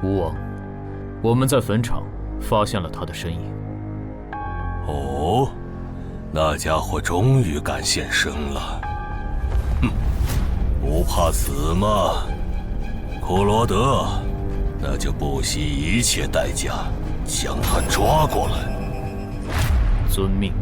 吴王，我们在坟场发现了他的身影。哦，那家伙终于敢现身了。哼，不怕死吗？库罗德，那就不惜一切代价将他抓过来。遵命。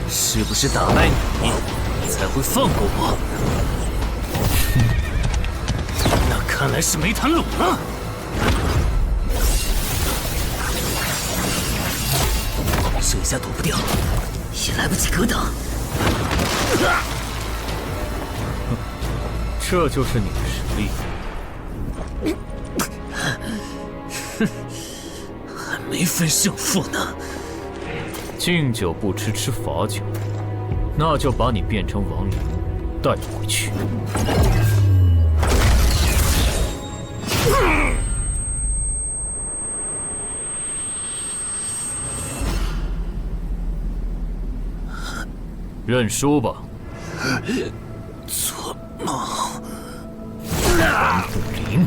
是不是打败你，才会放过我？那看来是没谈拢了。剩下躲不掉，也来不及格挡。这就是你的实力。还没分胜负呢。敬酒不吃吃罚酒，那就把你变成亡灵，带回去。认输吧。做梦。王不灵。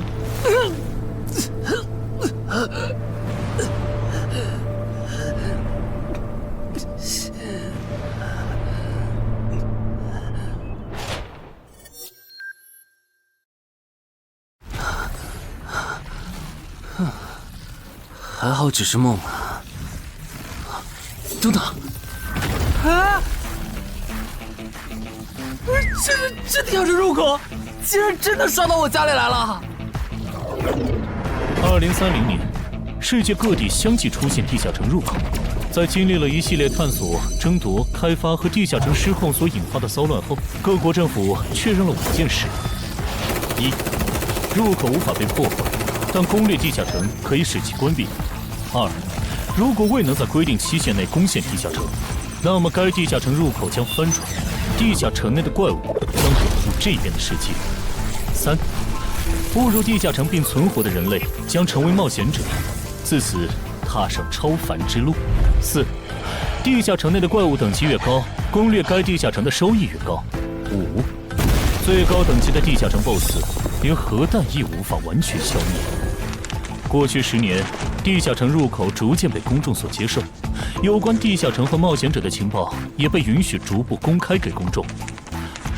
还好只是梦啊！等等，啊！这地下城入口竟然真的刷到我家里来了！2030年，世界各地相继出现地下城入口。在经历了一系列探索、争夺、开发和地下城失控所引发的骚乱后，各国政府确认了5件事：一、入口无法被破坏，但攻略地下城可以使其关闭。2. 如果未能在规定期限内攻陷地下城，那么该地下城入口将翻转，地下城内的怪物将守护这边的世界。3. 步入地下城并存活的人类将成为冒险者，自此踏上超凡之路。4. 地下城内的怪物等级越高，攻略该地下城的收益越高。5. 最高等级的地下城 BOSS 连核弹亦无法完全消灭。过去10年，地下城入口逐渐被公众所接受，有关地下城和冒险者的情报也被允许逐步公开给公众。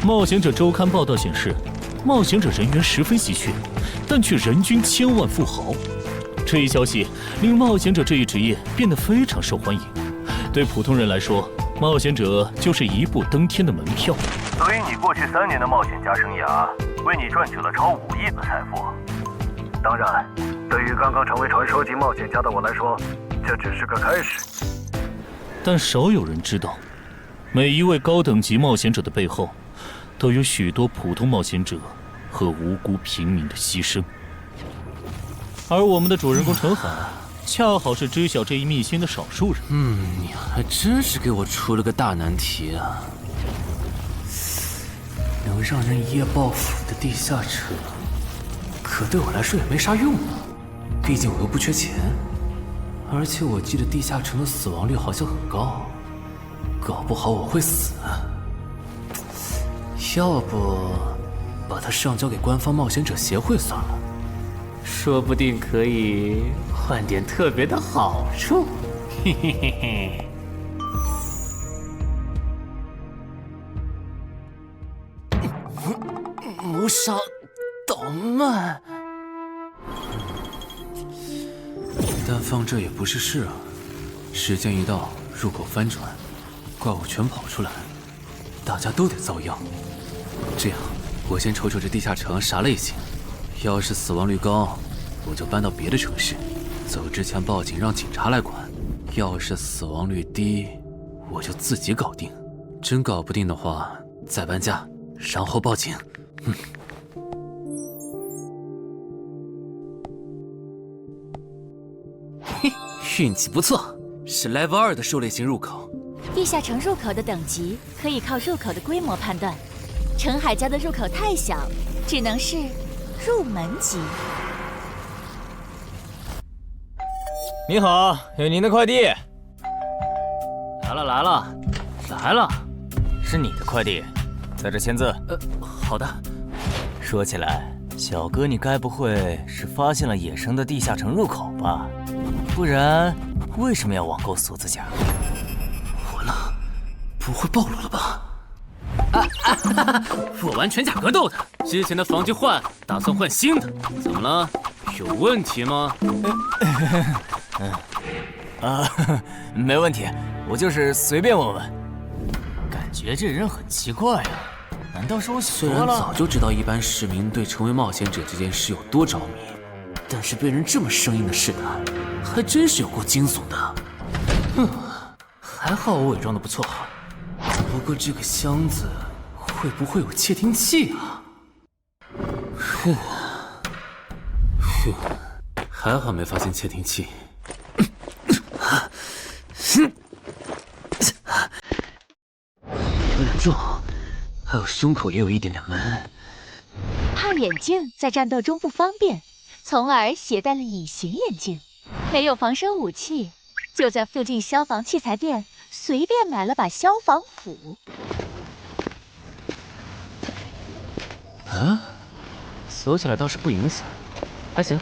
冒险者周刊报道显示，冒险者人员十分稀缺，但却人均千万富豪。这一消息令冒险者这一职业变得非常受欢迎。对普通人来说，冒险者就是一步登天的门票。所以你过去3年的冒险家生涯，为你赚取了超5亿的财富。当然，对于刚刚成为传说级冒险家的我来说，这只是个开始。但少有人知道，每一位高等级冒险者的背后，都有许多普通冒险者和无辜平民的牺牲。而我们的主人公陈海，恰好是知晓这一秘辛的少数人。你还真是给我出了个大难题啊！能让人一夜暴富的地下城，可对我来说也没啥用啊。毕竟我又不缺钱，而且我记得地下城的死亡率好像很高，搞不好我会死。要不把它上交给官方冒险者协会算了，说不定可以换点特别的好处。嘿嘿嘿嘿。谋杀倒慢，但放这也不是事啊。时间一到，入口翻转，怪物全跑出来，大家都得遭殃。这样，我先瞅瞅这地下城啥类型，要是死亡率高，我就搬到别的城市，走之前报警让警察来管；要是死亡率低，我就自己搞定。真搞不定的话，再搬家，然后报警。嘿，运气不错，是 Level 2的狩猎型入口。地下城入口的等级可以靠入口的规模判断。陈海家的入口太小，只能是入门级。你好，有您的快递。来了，是你的快递，在这签字。好的。说起来，小哥，你该不会是发现了野生的地下城入口吧？不然，为什么要网购锁子甲？完了，不会暴露了吧？我玩全甲格斗的，之前的防具换，打算换新的。怎么了？有问题吗？没问题，我就是随便问问。感觉这人很奇怪啊，难道是我虽然想多了？早就知道一般市民对成为冒险者这件事有多着迷，但是被人这么生硬的试探，还真是有够惊悚的。还好我伪装的不错。不过这个箱子会不会有窃听器啊？还好没发现窃听器。有点重，还有胸口也有一点点闷。怕眼镜在战斗中不方便，从而携带了隐形眼镜。没有防身武器，就在附近消防器材店随便买了把消防斧。啊，锁起来倒是不影响，还行。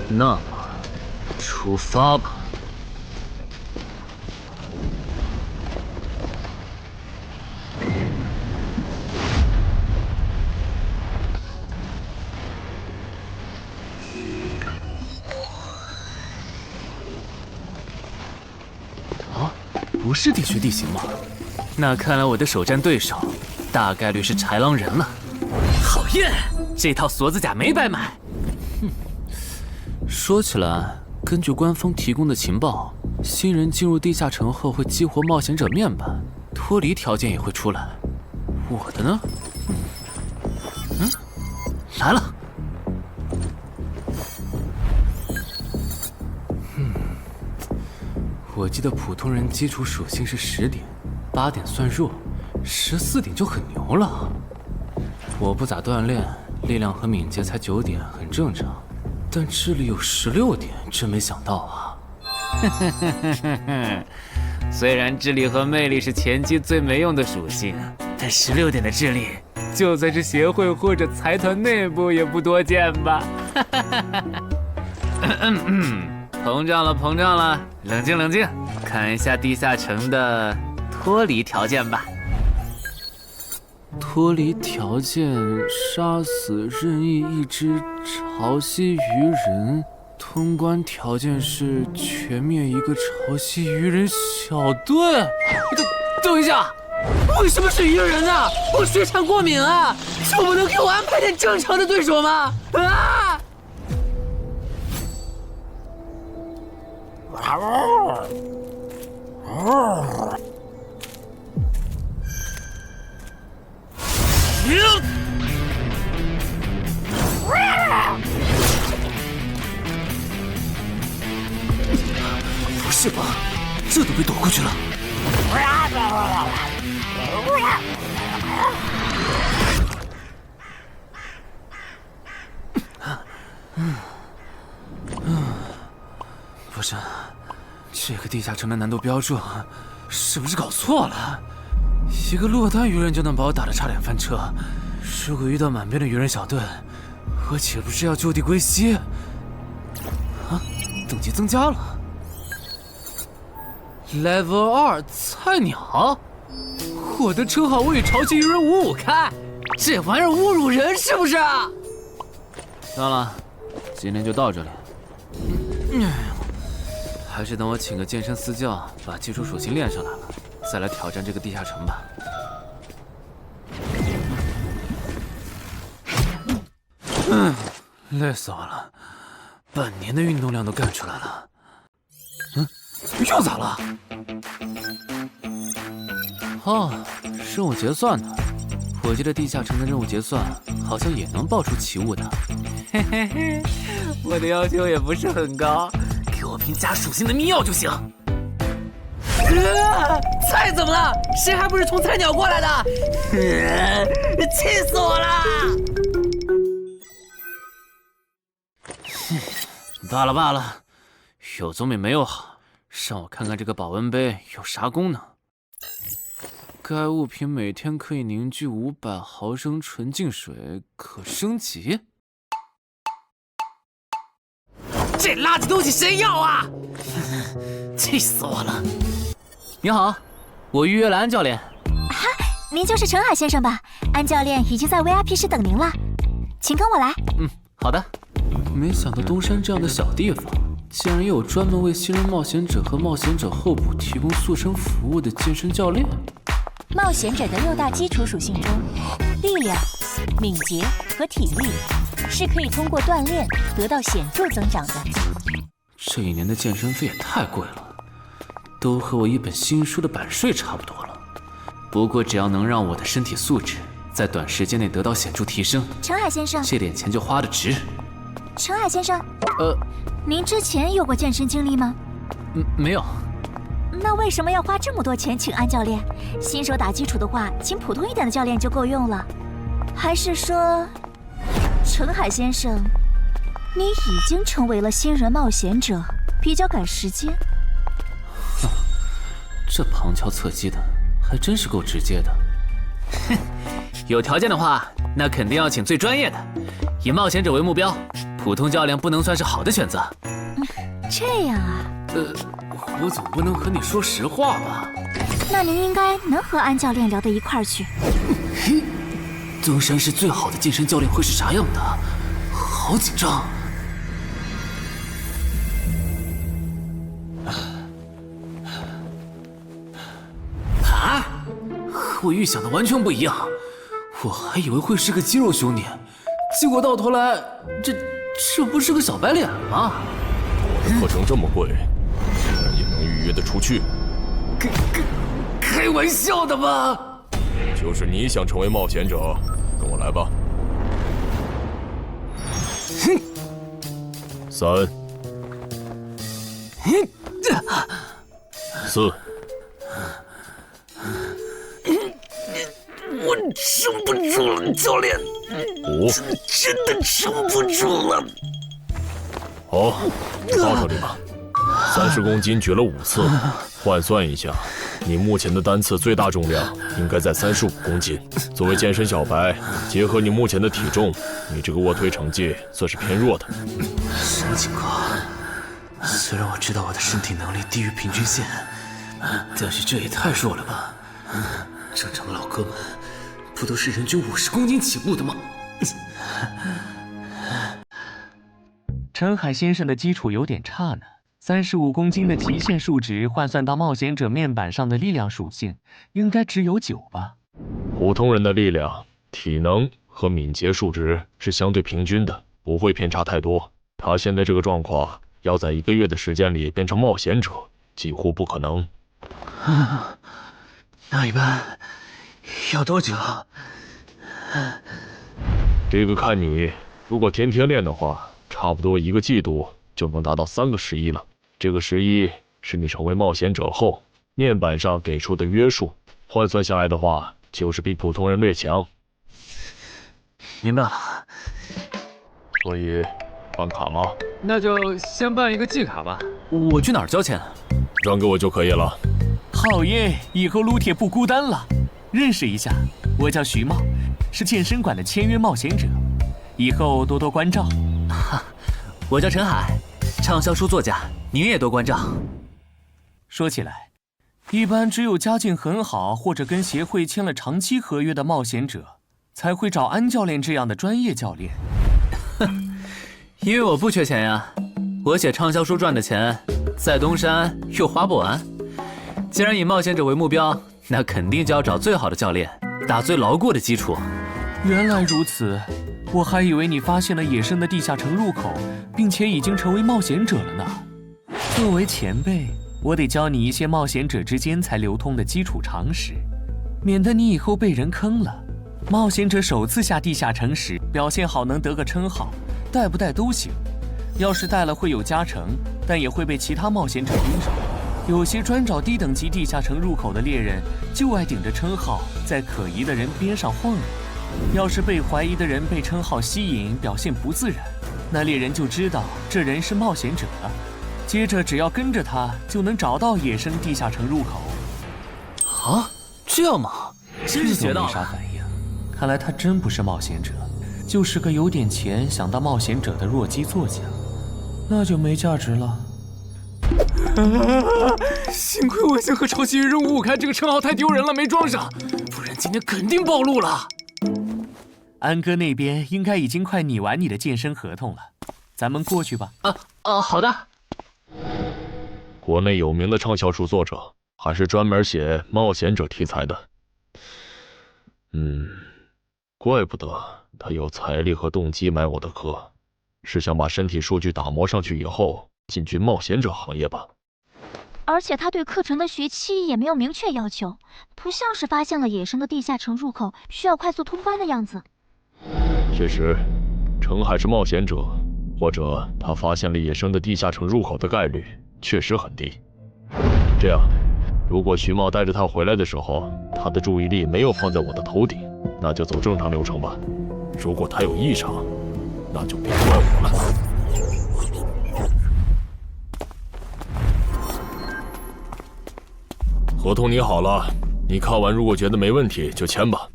那么，出发吧。不是地穴地形吗？那看来我的首战对手大概率是豺狼人了。讨厌，这套锁子甲没白买。说起来，根据官方提供的情报，新人进入地下城后会激活冒险者面板，脱离条件也会出来。我的呢？来了。我记得普通人基础属性是10点，8点算弱，14点就很牛了。我不咋锻炼，力量和敏捷才9点，很正常。但智力有16点，真没想到啊！虽然智力和魅力是前期最没用的属性，但16点的智力，就算是协会或者财团内部也不多见吧？膨胀了，冷静，看一下地下城的脱离条件吧。脱离条件：杀死任意一只潮汐鱼人。通关条件是全灭一个潮汐鱼人小队。等一下，为什么是鱼人啊？我血产过敏啊！就不能给我安排点正常的对手吗？啊！不是吧？这都被躲过去了。不是，这个地下城的难度标注是不是搞错了？一个落单鱼人就能把我打得差点翻车，如果遇到满编的鱼人小队，我岂不是要就地归西？啊，等级增加了。Level 2菜鸟，我的称号我与潮汐鱼人5-5开，这玩意儿侮辱人是不是？算了，今天就到这里。还是等我请个健身私教，把基础属性练上来了，再来挑战这个地下城吧。累死我了，半年的运动量都干出来了。又咋了？哦，任务结算呢？我记得地下城的任务结算好像也能爆出奇物的。嘿嘿嘿，我的要求也不是很高，给我瓶加属性的迷药就行。菜怎么了？谁还不是从菜鸟过来的？气死我了！罢了罢了，有总比没有好。让我看看这个保温杯有啥功能。该物品每天可以凝聚500毫升纯净水，可升级。这垃圾东西谁要啊？气死我了！你好，我预约了安教练。哈，您就是陈海先生吧？安教练已经在 VIP 室等您了，请跟我来。好的。没想到东山这样的小地方，竟然也有专门为新人冒险者和冒险者候补提供塑身服务的健身教练。冒险者的6大基础属性中，力量、敏捷和体力是可以通过锻炼得到显著增长的。这1年的健身费也太贵了，都和我一本新书的版税差不多了。不过只要能让我的身体素质在短时间内得到显著提升，陈海先生，这点钱就花得值。陈海先生，您之前有过健身经历吗？没有。那为什么要花这么多钱请安教练？新手打基础的话，请普通一点的教练就够用了。还是说，陈海先生，你已经成为了新人冒险者，比较赶时间？这旁敲侧击的，还真是够直接的。哼，有条件的话，那肯定要请最专业的，以冒险者为目标，普通教练不能算是好的选择。这样啊？我总不能和你说实话吧？那您应该能和安教练聊到一块儿去。东山市最好的健身教练会是啥样的？好紧张。啊！和我预想的完全不一样，我还以为会是个肌肉兄弟，结果到头来，这不是个小白脸吗？我的课程这么贵，竟然也能预约得出去？开玩笑的吧？就是你想成为冒险者，跟我来吧。3、4。我撑不住了，教练。 5，真的撑不住了。好，你到这里吧。30公斤举了5次，换算一下，你目前的单次最大重量应该在35公斤。作为健身小白，结合你目前的体重，你这个卧推成绩算是偏弱的。什么情况？虽然我知道我的身体能力低于平均线，但是这也太弱了吧？正常的老哥们不都是人均50公斤起步的吗？陈海先生的基础有点差呢。35公斤的极限数值换算到冒险者面板上的力量属性，应该只有9吧？普通人的力量、体能和敏捷数值是相对平均的，不会偏差太多。他现在这个状况，要在1个月的时间里变成冒险者，几乎不可能。那一般要多久？这个看你，如果天天练的话，差不多1个季度就能达到3个11了。这个11是你成为冒险者后面板上给出的约束，换算下来的话，就是比普通人略强。明白了。所以办卡吗？那就先办一个季卡吧。我去哪儿交钱？转给我就可以了。好耶，以后撸铁不孤单了。认识一下，我叫徐茂，是健身馆的签约冒险者，以后多多关照。我叫陈海，畅销书作家，您也多关照。说起来，一般只有家境很好或者跟协会签了长期合约的冒险者，才会找安教练这样的专业教练。因为我不缺钱呀，我写畅销书赚的钱，在东山又花不完。既然以冒险者为目标，那肯定就要找最好的教练，打最牢固的基础。原来如此，我还以为你发现了野生的地下城入口，并且已经成为冒险者了呢。作为前辈，我得教你一些冒险者之间才流通的基础常识，免得你以后被人坑了。冒险者首次下地下城时，表现好能得个称号，带不带都行。要是带了会有加成，但也会被其他冒险者盯上。有些专找低等级地下城入口的猎人，就爱顶着称号在可疑的人边上晃悠。要是被怀疑的人被称号吸引，表现不自然，那猎人就知道这人是冒险者了。接着只要跟着他，就能找到野生地下城入口。啊，这样吗？真是学到了。没啥反应，看来他真不是冒险者，就是个有点钱想当冒险者的弱鸡作家，那就没价值了。幸亏我先和超级鱼人555开这个称号太丢人了，没装上，不然今天肯定暴露了。安哥那边应该已经快拟完你的健身合同了，咱们过去吧。好的。国内有名的畅销书作者，还是专门写冒险者题材的。怪不得他有财力和动机买我的课，是想把身体数据打磨上去以后进军冒险者行业吧。而且他对课程的学期也没有明确要求，不像是发现了野生的地下城入口需要快速通关的样子。确实，程海是冒险者，或者他发现了野生的地下城入口的概率确实很低。这样，如果徐茂带着他回来的时候，他的注意力没有放在我的头顶，那就走正常流程吧。如果他有异常，那就别怪我了。合同拟好了，你看完如果觉得没问题就签吧。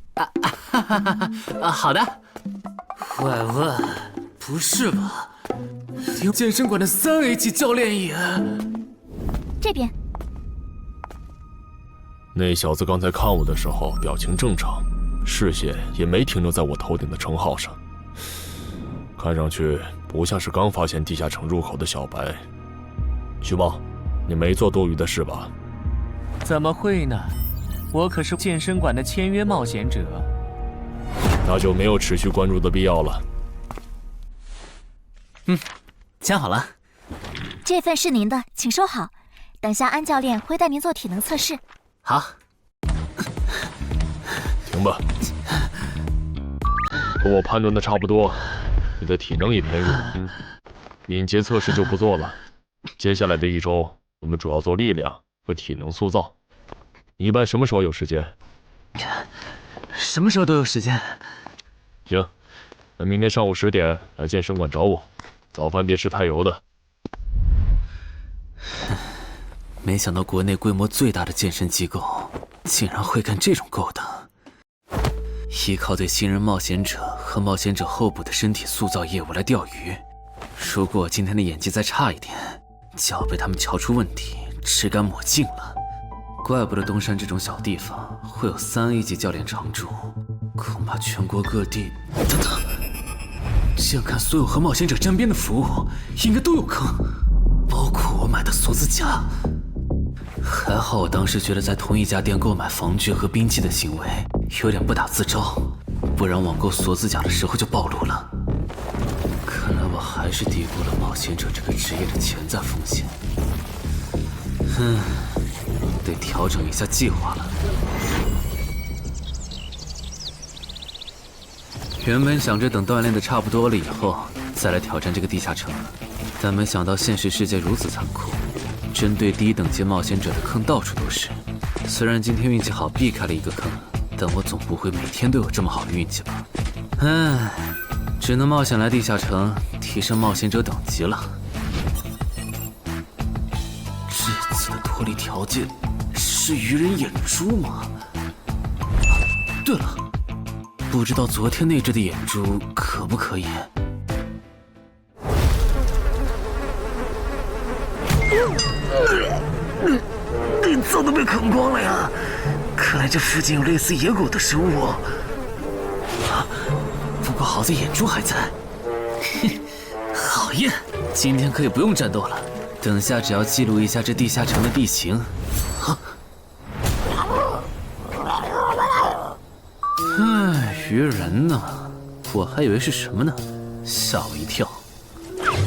好的。喂，不是吧？连健身馆的3A 级教练也……这边。那小子刚才看我的时候表情正常，视线也没停留在我头顶的称号上，看上去不像是刚发现地下城入口的小白。徐茂，你没做多余的事吧？怎么会呢？我可是健身馆的签约冒险者。那就没有持续关注的必要了。签好了。这份是您的，请收好。等下安教练会带您做体能测试。好。停吧。和我判断的差不多，你的体能也偏弱，敏捷测试就不做了。接下来的1周，我们主要做力量和体能塑造。你一般什么时候有时间？什么时候都有时间。行，那明天上午10点来健身馆找我，早饭别吃太油的。没想到国内规模最大的健身机构竟然会干这种勾当。依靠对新人冒险者和冒险者候补的身体塑造业务来钓鱼，如果我今天的演技再差一点，就要被他们瞧出问题，吃干抹净了。怪不得东山这种小地方会有3A 级教练常驻，恐怕全国各地……等等，这样看，所有和冒险者沾边的服务应该都有坑，包括我买的锁子甲。还好我当时觉得在同一家店购买防具和兵器的行为有点不打自招，不然网购锁子甲的时候就暴露了。看来我还是低估了冒险者这个职业的潜在风险。得调整一下计划了。原本想着等锻炼的差不多了以后再来挑战这个地下城，但没想到现实世界如此残酷，针对低等级冒险者的坑到处都是。虽然今天运气好避开了一个坑，但我总不会每天都有这么好的运气吧？只能冒险来地下城提升冒险者等级了。这次的脱离条件是鱼人眼珠吗？对了，不知道昨天那只的眼珠可不可以？你早都被啃光了呀！看来这附近有类似野狗的生物。不过好在眼珠还在。好耶！今天可以不用战斗了，等下只要记录一下这地下城的地形。鱼人呢？我还以为是什么呢，吓我一跳。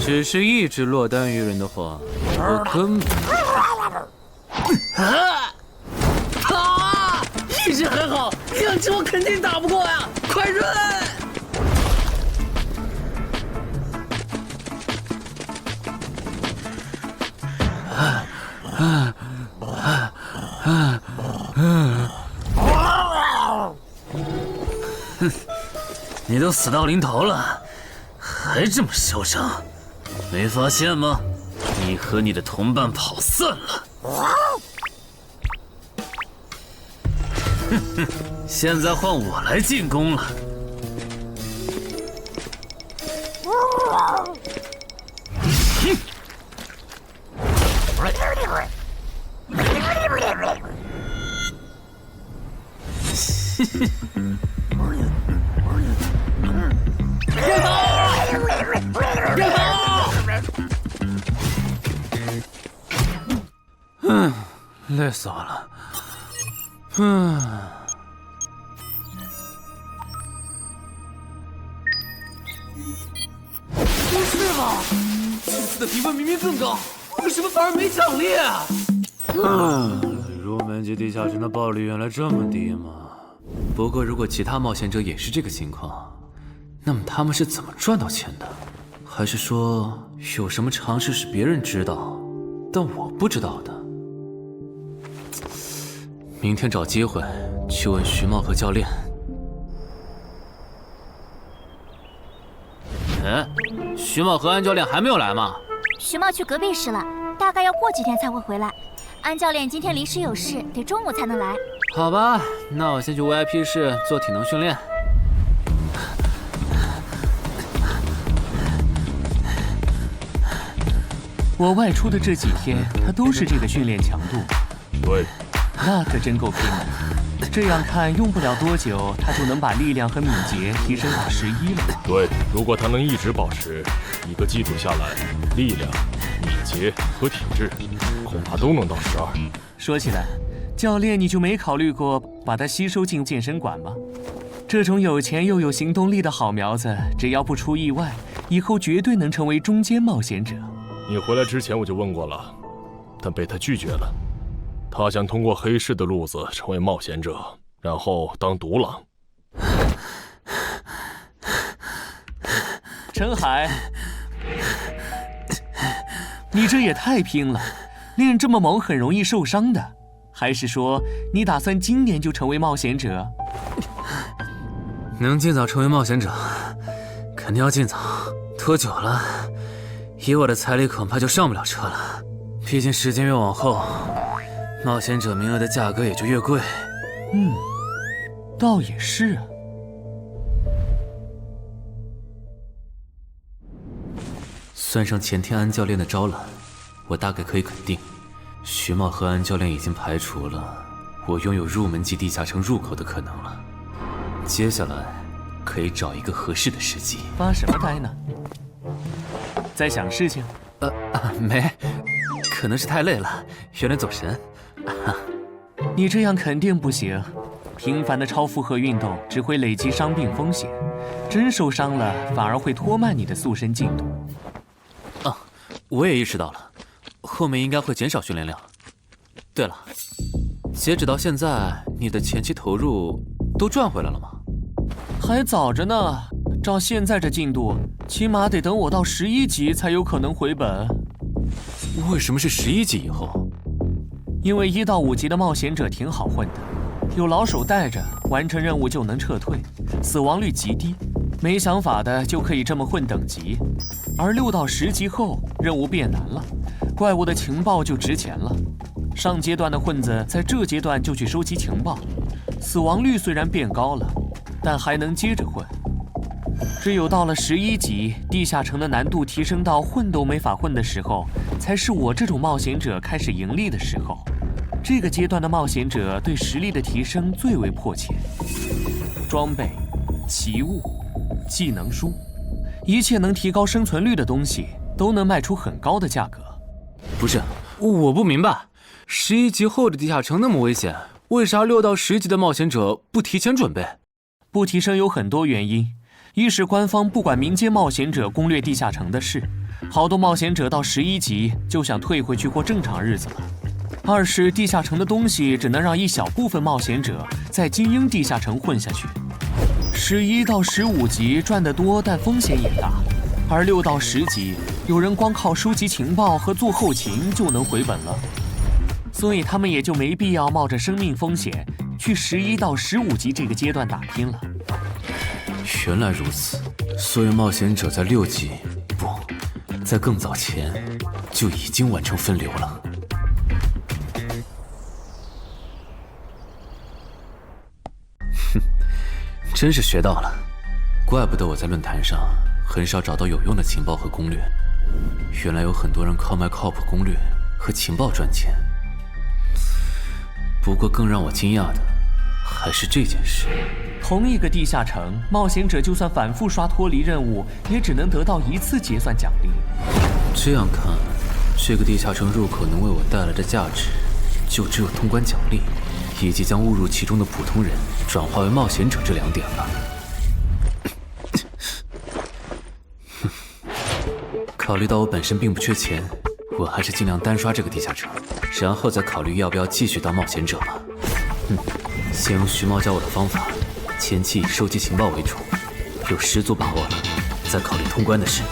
只是一只落单鱼人的话，我根本……一只还好，2只我肯定打不过呀！快润！你都死到临头了，还还这么嚣张，没发现吗？你和你的同伴跑散了。哼哼，现在换我来进攻了。累死我了。不是吧？这次的评分明明更高，为什么反而没奖励啊？入门级地下城的爆率原来这么低吗？不过如果其他冒险者也是这个情况，那么他们是怎么赚到钱的？还是说有什么常识是别人知道，但我不知道的？明天找机会去问徐茂和教练。徐茂和安教练还没有来吗？徐茂去隔壁室了，大概要过几天才会回来。安教练今天临时有事，得中午才能来。好吧，那我先去 VIP 室做体能训练。我外出的这几天，他都是这个训练强度。对，那可真够拼的。这样看，用不了多久，他就能把力量和敏捷提升到11了。对，如果他能一直保持一个基础下来，力量、敏捷和体质，恐怕都能到12。说起来，教练你就没考虑过把他吸收进健身馆吗？这种有钱又有行动力的好苗子，只要不出意外，以后绝对能成为中间冒险者。你回来之前我就问过了，但被他拒绝了。他想通过黑市的路子成为冒险者，然后当独狼。陈海，你这也太拼了，练这么猛很容易受伤的。还是说你打算今年就成为冒险者？能尽早成为冒险者，肯定要尽早。拖久了，以我的财力恐怕就上不了车了。毕竟时间越往后，冒险者名额的价格也就越贵。倒也是啊。算上前天安教练的招揽，我大概可以肯定，徐茂和安教练已经排除了我拥有入门级地下城入口的可能了。接下来可以找一个合适的时机。发什么呆呢？在想事情？没，可能是太累了，有点走神。你这样肯定不行，频繁的超负荷运动只会累积伤病风险，真受伤了反而会拖慢你的塑身进度。我也意识到了，后面应该会减少训练量。对了，截止到现在，你的前期投入都赚回来了吗？还早着呢，照现在这进度，起码得等我到11级才有可能回本。为什么是11级以后？因为1到5级的冒险者挺好混的，有老手带着，完成任务就能撤退，死亡率极低。没想法的就可以这么混等级。而6到10级后，任务变难了，怪物的情报就值钱了。上阶段的混子在这阶段就去收集情报，死亡率虽然变高了，但还能接着混。只有到了11级，地下城的难度提升到混都没法混的时候，才是我这种冒险者开始盈利的时候。这个阶段的冒险者对实力的提升最为迫切。装备、奇物、技能书，一切能提高生存率的东西都能卖出很高的价格。不是，我不明白，11级后的地下城那么危险，为啥6到10级的冒险者不提前准备？不提升有很多原因，一是官方不管民间冒险者攻略地下城的事，好多冒险者到11级就想退回去过正常日子了；二是地下城的东西只能让一小部分冒险者在精英地下城混下去。11到15级赚得多，但风险也大，而6到10级，有人光靠收集情报和做后勤就能回本了，所以他们也就没必要冒着生命风险去11到15级这个阶段打拼了。原来如此，所有冒险者在6级，不，在更早前就已经完成分流了。哼，真是学到了，怪不得我在论坛上很少找到有用的情报和攻略。原来有很多人靠卖靠谱攻略和情报赚钱。不过更让我惊讶的还是这件事。同一个地下城，冒险者就算反复刷脱离任务，也只能得到1次结算奖励。这样看，这个地下城入口能为我带来的价值，就只有通关奖励，以及将误入其中的普通人转化为冒险者这2点了。考虑到我本身并不缺钱，我还是尽量单刷这个地下城，然后再考虑要不要继续当冒险者吧。先用徐猫教我的方法，前期以收集情报为主，有10足把握了，再考虑通关的事。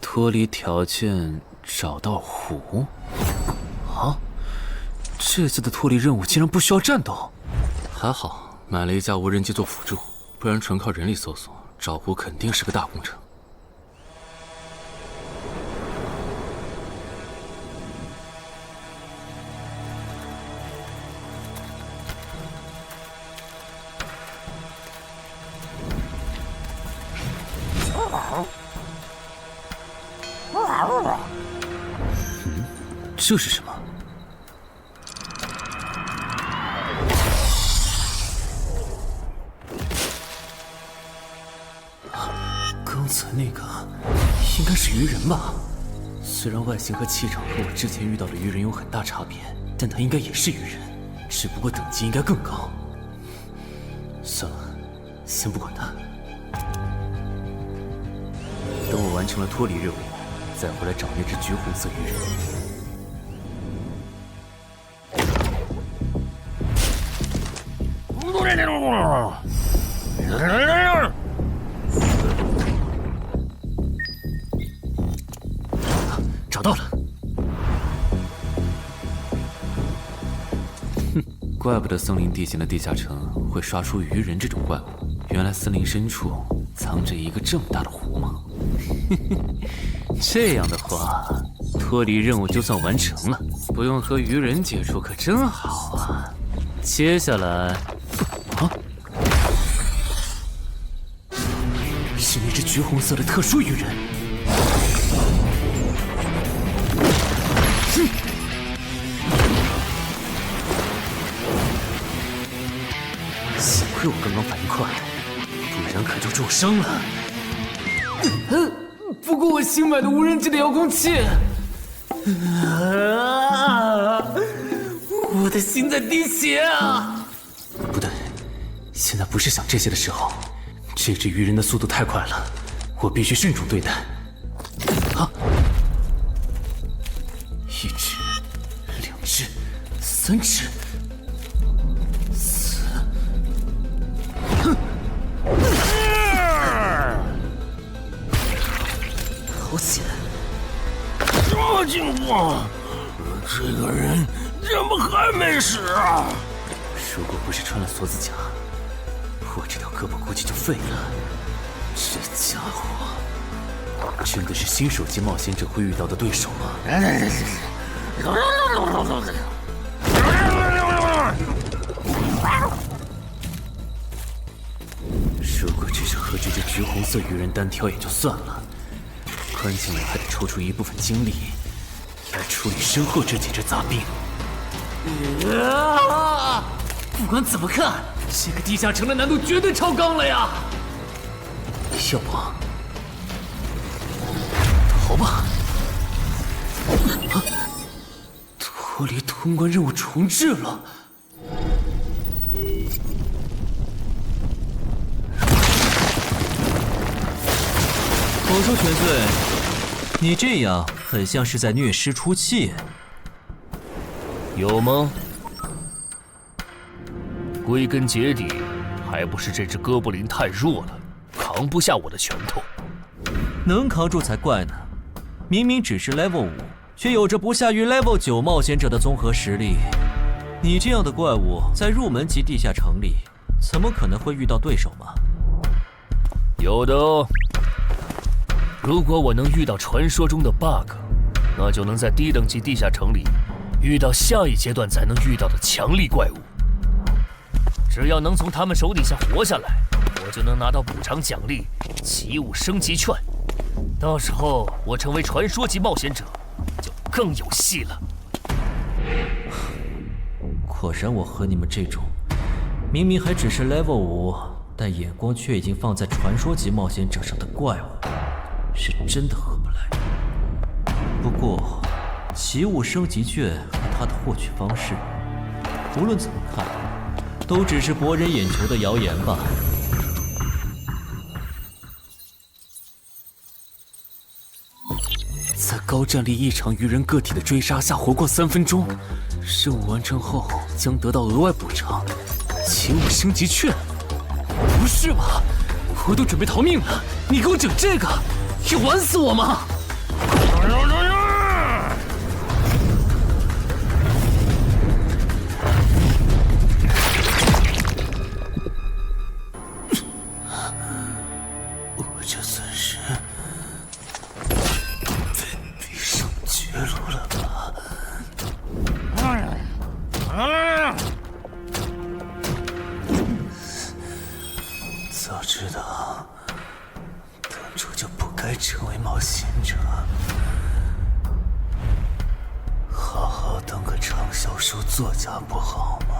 脱离条件找到湖？啊，这次的脱离任务竟然不需要战斗，还好买了一架无人机做辅助，不然纯靠人力搜索找湖肯定是个大工程。这是什么？刚才那个应该是鱼人吧？虽然外形和气场和我之前遇到的鱼人有很大差别，但他应该也是鱼人，只不过等级应该更高。算了，先不管他。等我完成了脱离任务，再回来找那只橘红色鱼人。找到了！哼，怪不得森林地形的地下城会刷出鱼人这种怪物，原来森林深处藏着一个这么大的湖吗？这样的话，脱离任务就算完成了，不用和鱼人接触可真好啊！接下来，是那只橘红色的特殊鱼人。幸亏我刚刚反应快，不然可就重伤了。不过我新买的无人机的遥控器，我的心在滴血啊！不对，现在不是想这些的时候。这只鱼人的速度太快了，我必须慎重对待。啊！1只、2只、3只、4……哼！好险！什么情况？这个人怎么还没死啊？如果不是穿了锁子甲，我这条胳膊估计就废了。这家伙真的是新手级冒险者会遇到的对手吗？如果只是和这只橘红色鱼人单挑也就算了，关键我还得抽出一部分精力来处理身后这几只杂兵。不管怎么看，这个地下城的难度绝对超纲了呀！要不逃吧？脱离通关任务重置了。我说全罪，你这样很像是在虐尸出气，有吗？归根结底，还不是这只哥布林太弱了，扛不下我的拳头。能扛住才怪呢！明明只是 Level 5，却有着不下于 Level 9冒险者的综合实力。你这样的怪物在入门级地下城里，怎么可能会遇到对手嘛？有的哦。如果我能遇到传说中的 bug， 那就能在低等级地下城里遇到下一阶段才能遇到的强力怪物。只要能从他们手底下活下来，我就能拿到补偿奖励奇物升级券。到时候我成为传说级冒险者，就更有戏了。果然，我和你们这种明明还只是 level 5，但眼光却已经放在传说级冒险者上的怪物，是真的合不来。不过，奇物升级券和它的获取方式，无论怎么看，都只是博人眼球的谣言吧。在高战力异常鱼人个体的追杀下活过3分钟，任务完成后将得到额外补偿，奇物升级券。不是吧？我都准备逃命了，你给我整这个，要玩死我吗？我这算是逼上绝路了吧？早知道当初就不该成为冒险者，好好当个畅销书作家不好吗？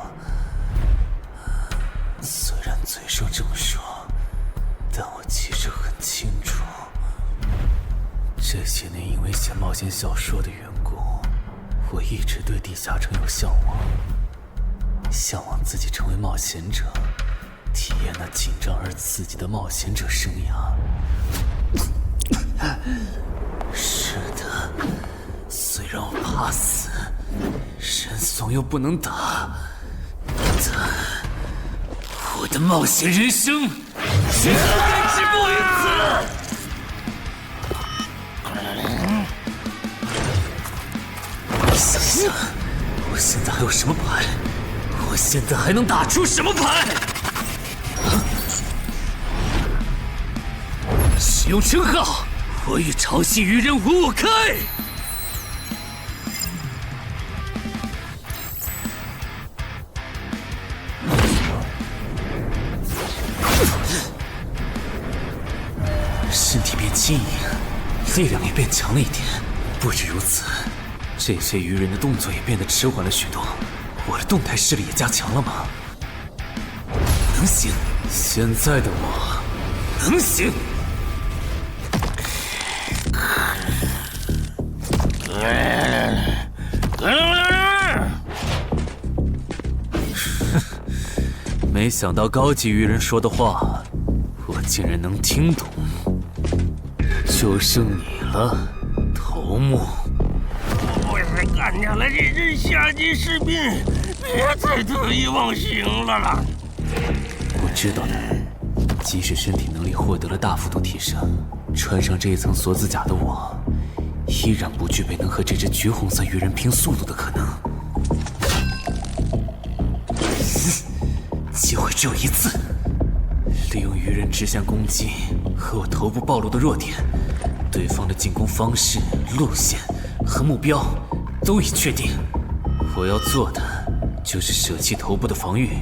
虽然嘴上这么说，但我其实很清楚，这些年因为写冒险小说的缘故，我一直对地下城有向往，向往自己成为冒险者，体验那紧张而刺激的冒险者生涯。是的，虽然我怕死，人怂又不能打，但我的冒险人生绝不该止步于此。想想，我现在还有什么牌？我现在还能打出什么牌？使用称号，我与潮汐鱼人五五开。身体变轻盈，力量也变强了一点。不止如此，这些鱼人的动作也变得迟缓了许多。我的动态视力也加强了吗？能行，现在的我能行。没想到高级鱼人说的话，我竟然能听懂。就剩你了，头目。我是干掉了这只下级士兵，别再得意忘形了啦！我知道的，即使身体能力获得了大幅度提升，穿上这一层锁子甲的我，依然不具备能和这只橘红色鱼人拼速度的可能。机会只有一次，利用鱼人直线攻击和我头部暴露的弱点，对方的进攻方式、路线和目标都已确定。我要做的就是舍弃头部的防御，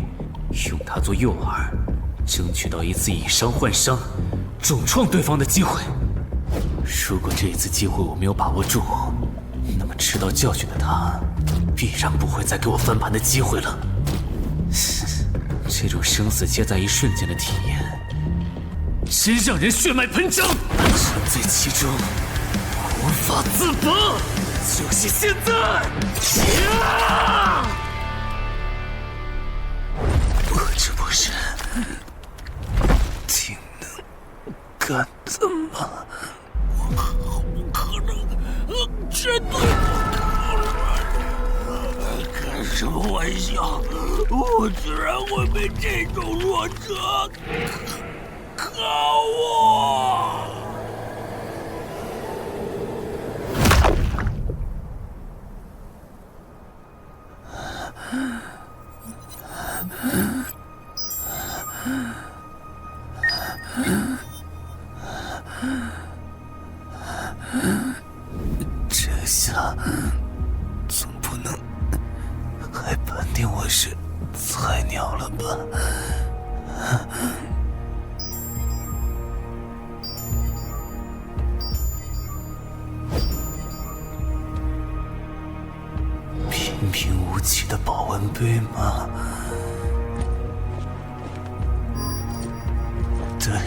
用它做诱饵，争取到一次以伤换伤，重创对方的机会。如果这一次机会我没有把握住，那么吃到教训的他，必然不会再给我翻盘的机会了。这种生死皆在一瞬间的体验，真让人血脉喷张，沉醉其中，无法自拔。就是现在！我这不是挺能干的吗？不可能，绝对不可能！开什么玩笑？我居然会被这种弱者可恶！还判定我是菜鸟了吧？平平无奇的保温杯吗？对，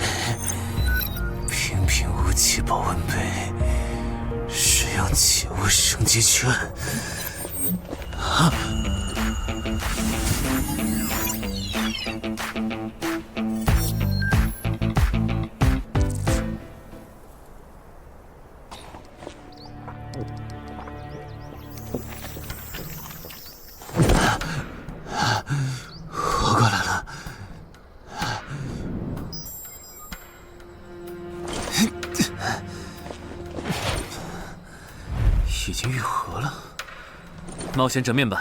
平平无奇保温杯。谁要借我升级券？啊！活过来了。已经愈合了。冒险者面板，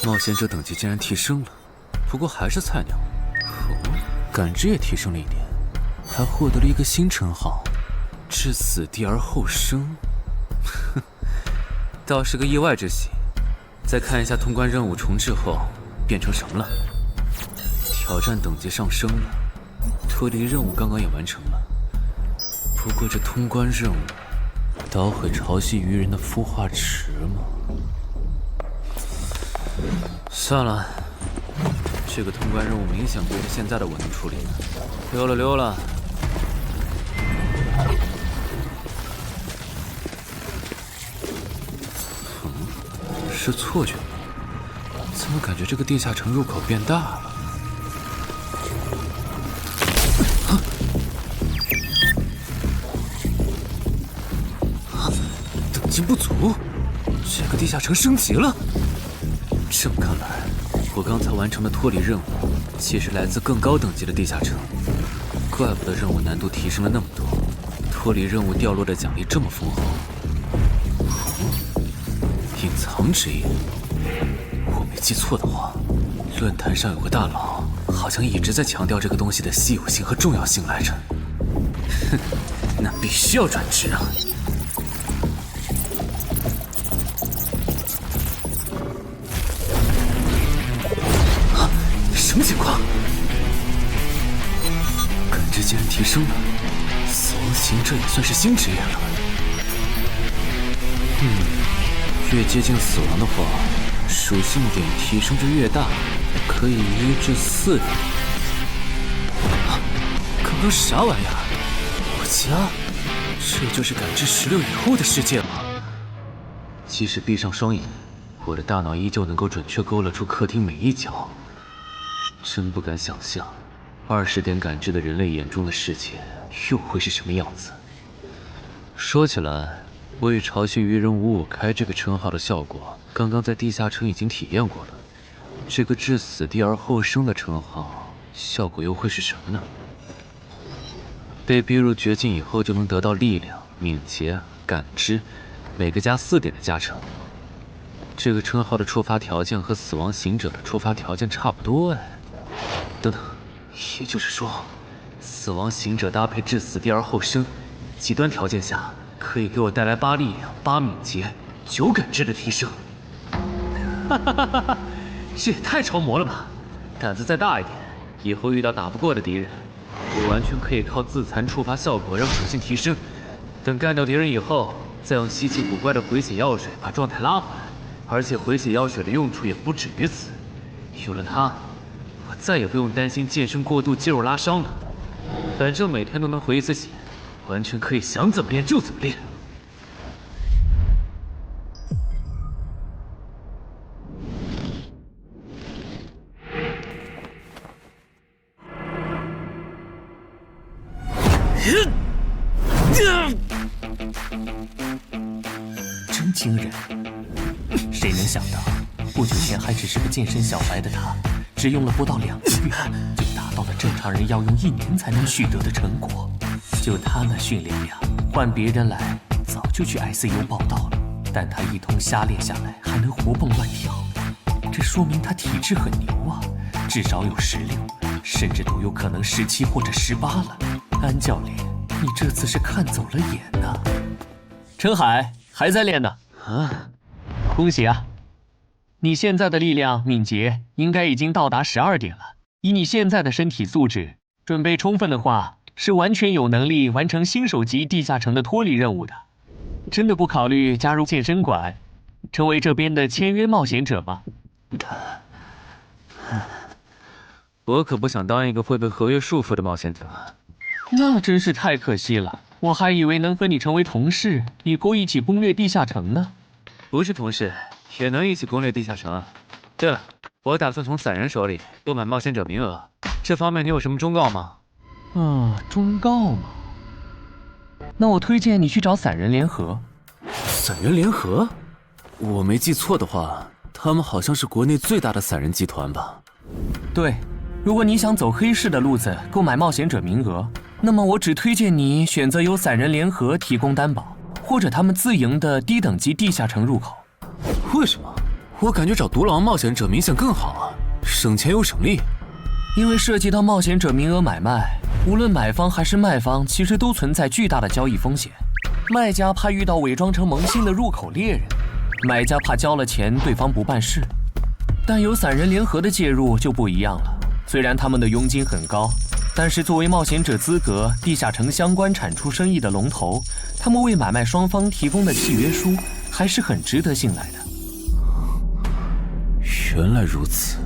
冒险者等级竟然提升了，不过还是菜鸟。哦，感知也提升了一点，还获得了一个新称号——至死地而后生。哼，倒是个意外之喜。再看一下通关任务重置后变成什么了。挑战等级上升了，脱离任务刚刚也完成了。不过这通关任务捣毁潮汐鱼人的孵化池吗？算了，这个通关任务明显对着现在的我能处理。溜了溜了。是错觉吗？怎么感觉这个地下城入口变大了？等级不足，这个地下城升级了。这么看来，我刚才完成的脱离任务，其实来自更高等级的地下城。怪不得任务难度提升了那么多，脱离任务掉落的奖励这么丰厚。隐藏之眼，我没记错的话，论坛上有个大佬，好像一直在强调这个东西的稀有性和重要性来着。哼，那必须要转职啊！啊，什么情况？感知竟然提升了，死亡行者也算是新职业了。越接近死亡的话，属性点提升就越大，可以1至4点。啊，刚刚啥玩意儿？我家？这就是感知16以后的世界吗？即使闭上双眼，我的大脑依旧能够准确勾勒出客厅每一角。真不敢想象，20点感知的人类眼中的世界又会是什么样子。说起来，我与潮汐鱼人55开这个称号的效果，刚刚在地下城已经体验过了。这个至死地而后生的称号，效果又会是什么呢？被逼入绝境以后，就能得到力量、敏捷、感知，每个加4点的加成。这个称号的触发条件和死亡行者的触发条件差不多哎。等等，也就是说，死亡行者搭配至死地而后生，极端条件下可以给我带来8力量、8敏捷、9感知的提升。哈哈哈哈！这也太超模了吧！胆子再大一点，以后遇到打不过的敌人，我完全可以靠自残触发效果让属性提升。等干掉敌人以后，再用稀奇古怪的回血药水把状态拉回来。而且回血药水的用处也不止于此，有了它，我再也不用担心健身过度肌肉拉伤了。反正每天都能回1次血，完全可以想怎么练就怎么练。真惊人！谁能想到，不久前还只是个健身小白的他，只用了不到2个月，就达到了正常人要用1年才能取得的成果。就他那训练量，换别人来早就去 ICU 报道了。但他一通瞎练下来，还能活蹦乱跳，这说明他体质很牛啊，至少有16，甚至都有可能17或者18了。安教练，你这次是看走了眼呐！陈海还在练呢。啊，恭喜啊！你现在的力量、敏捷应该已经到达12点了。以你现在的身体素质，准备充分的话，是完全有能力完成新手级地下城的脱离任务的。真的不考虑加入健身馆，成为这边的签约冒险者吗？我可不想当一个会被合约束缚的冒险者。那真是太可惜了，我还以为能和你成为同事，以后一起攻略地下城呢。不是同事，也能一起攻略地下城啊。对了，我打算从散人手里购买冒险者名额，这方面你有什么忠告吗？忠告吗？那我推荐你去找散人联合。散人联合？我没记错的话，他们好像是国内最大的散人集团吧？对，如果你想走黑市的路子购买冒险者名额，那么我只推荐你选择由散人联合提供担保，或者他们自营的低等级地下城入口。为什么？我感觉找独狼冒险者明显更好啊，省钱又省力。因为涉及到冒险者名额买卖，无论买方还是卖方，其实都存在巨大的交易风险。卖家怕遇到伪装成萌新的入口猎人，买家怕交了钱对方不办事。但有散人联合的介入就不一样了，虽然他们的佣金很高，但是作为冒险者资格地下城相关产出生意的龙头，他们为买卖双方提供的契约书还是很值得信赖的。原来如此。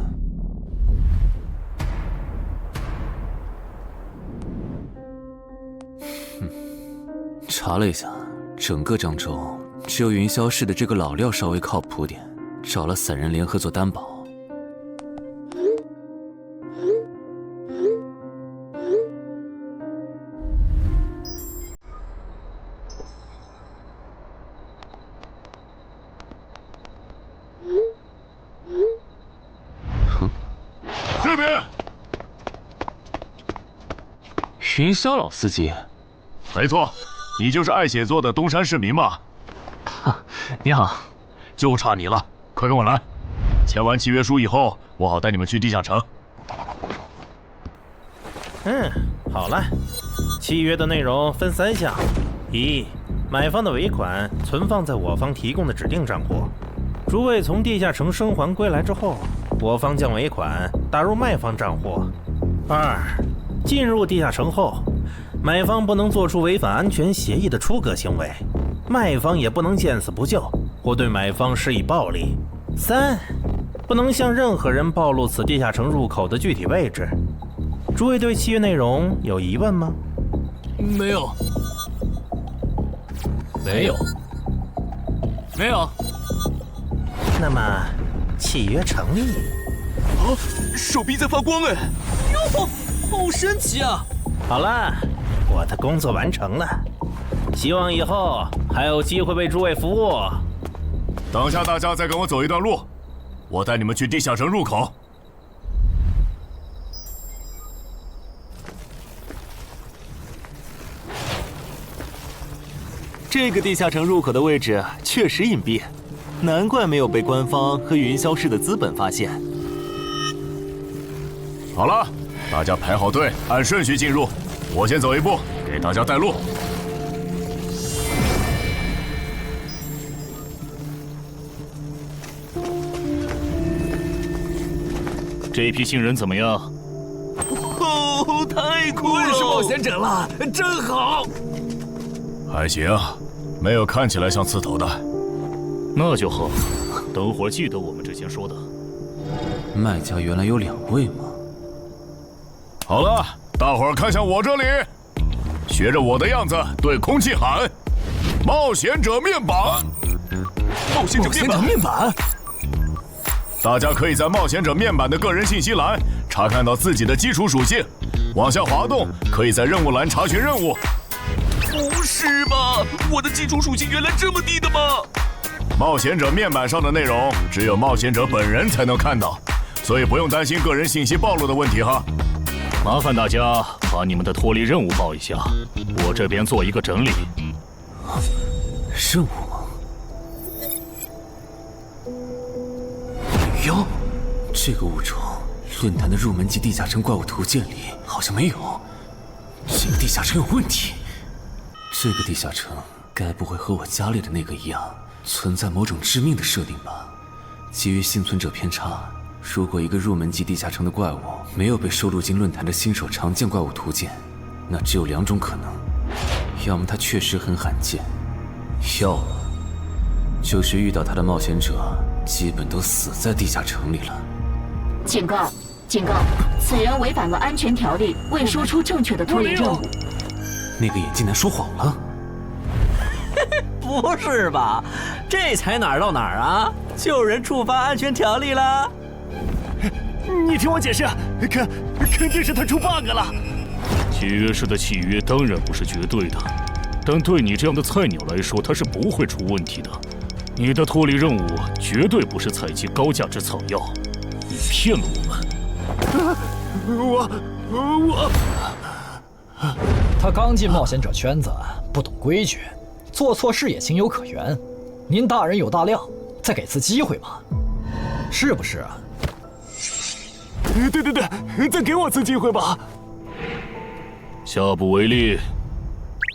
查了一下，整个漳州只有云霄市的这个老廖稍微靠谱点，找了散人联合做担保。这边，云霄老司机。没错，你就是爱写作的东山市民吧？你好，就差你了，快跟我来。签完契约书以后，我好带你们去地下城。好了，契约的内容分3项：一，买方的尾款存放在我方提供的指定账户，诸位从地下城生还归来之后，我方将尾款打入卖方账户。2，进入地下城后，买方不能做出违反安全协议的出格行为，卖方也不能见死不救或对买方施以暴力。3，不能向任何人暴露此地下城入口的具体位置。诸位对契约内容有疑问吗？没有。没有。没有。那么，契约成立。手臂在发光哎！哟，好神奇啊！好了，我的工作完成了，希望以后还有机会为诸位服务。等下大家再跟我走一段路，我带你们去地下城入口。这个地下城入口的位置确实隐蔽，难怪没有被官方和云霄市的资本发现。好了，大家排好队，按顺序进入。我先走一步，给大家带路。这批新人怎么样？哦，太酷了！我也是冒险者了，真好。还行，没有看起来像刺头的。那就好，等会儿记得我们之前说的。卖家原来有2位吗？好了，大伙儿看向我这里，学着我的样子对空气喊：“冒险者面板！”冒险者面板！大家可以在冒险者面板的个人信息栏查看到自己的基础属性，往下滑动，可以在任务栏查询任务。不是吧？我的基础属性原来这么低的吗？冒险者面板上的内容只有冒险者本人才能看到，所以不用担心个人信息暴露的问题哈。麻烦大家把你们的脱离任务报一下，我这边做一个整理。任务吗？哟，这个物种，论坛的入门级地下城怪物图鉴里好像没有。这个地下城有问题。这个地下城该不会和我家里的那个一样，存在某种致命的设定吧？基于幸存者偏差，如果一个入门级地下城的怪物没有被收录进论坛的新手常见怪物图鉴，那只有2种可能：要么它确实很罕见，要么就是遇到它的冒险者基本都死在地下城里了。警告！警告！此人违反了安全条例，未说出正确的脱离任务。那个眼镜男说谎了？不是吧？这才哪儿到哪儿啊？就有人触发安全条例了？你听我解释，肯定是他出 bug 了。契约式的契约当然不是绝对的，但对你这样的菜鸟来说，它是不会出问题的。你的脱离任务绝对不是采集高价值草药，你骗了我们。他刚进冒险者圈子，不懂规矩，做错事也情有可原。您大人有大量，再给次机会嘛，是不是啊？对，再给我次机会吧。下不为例。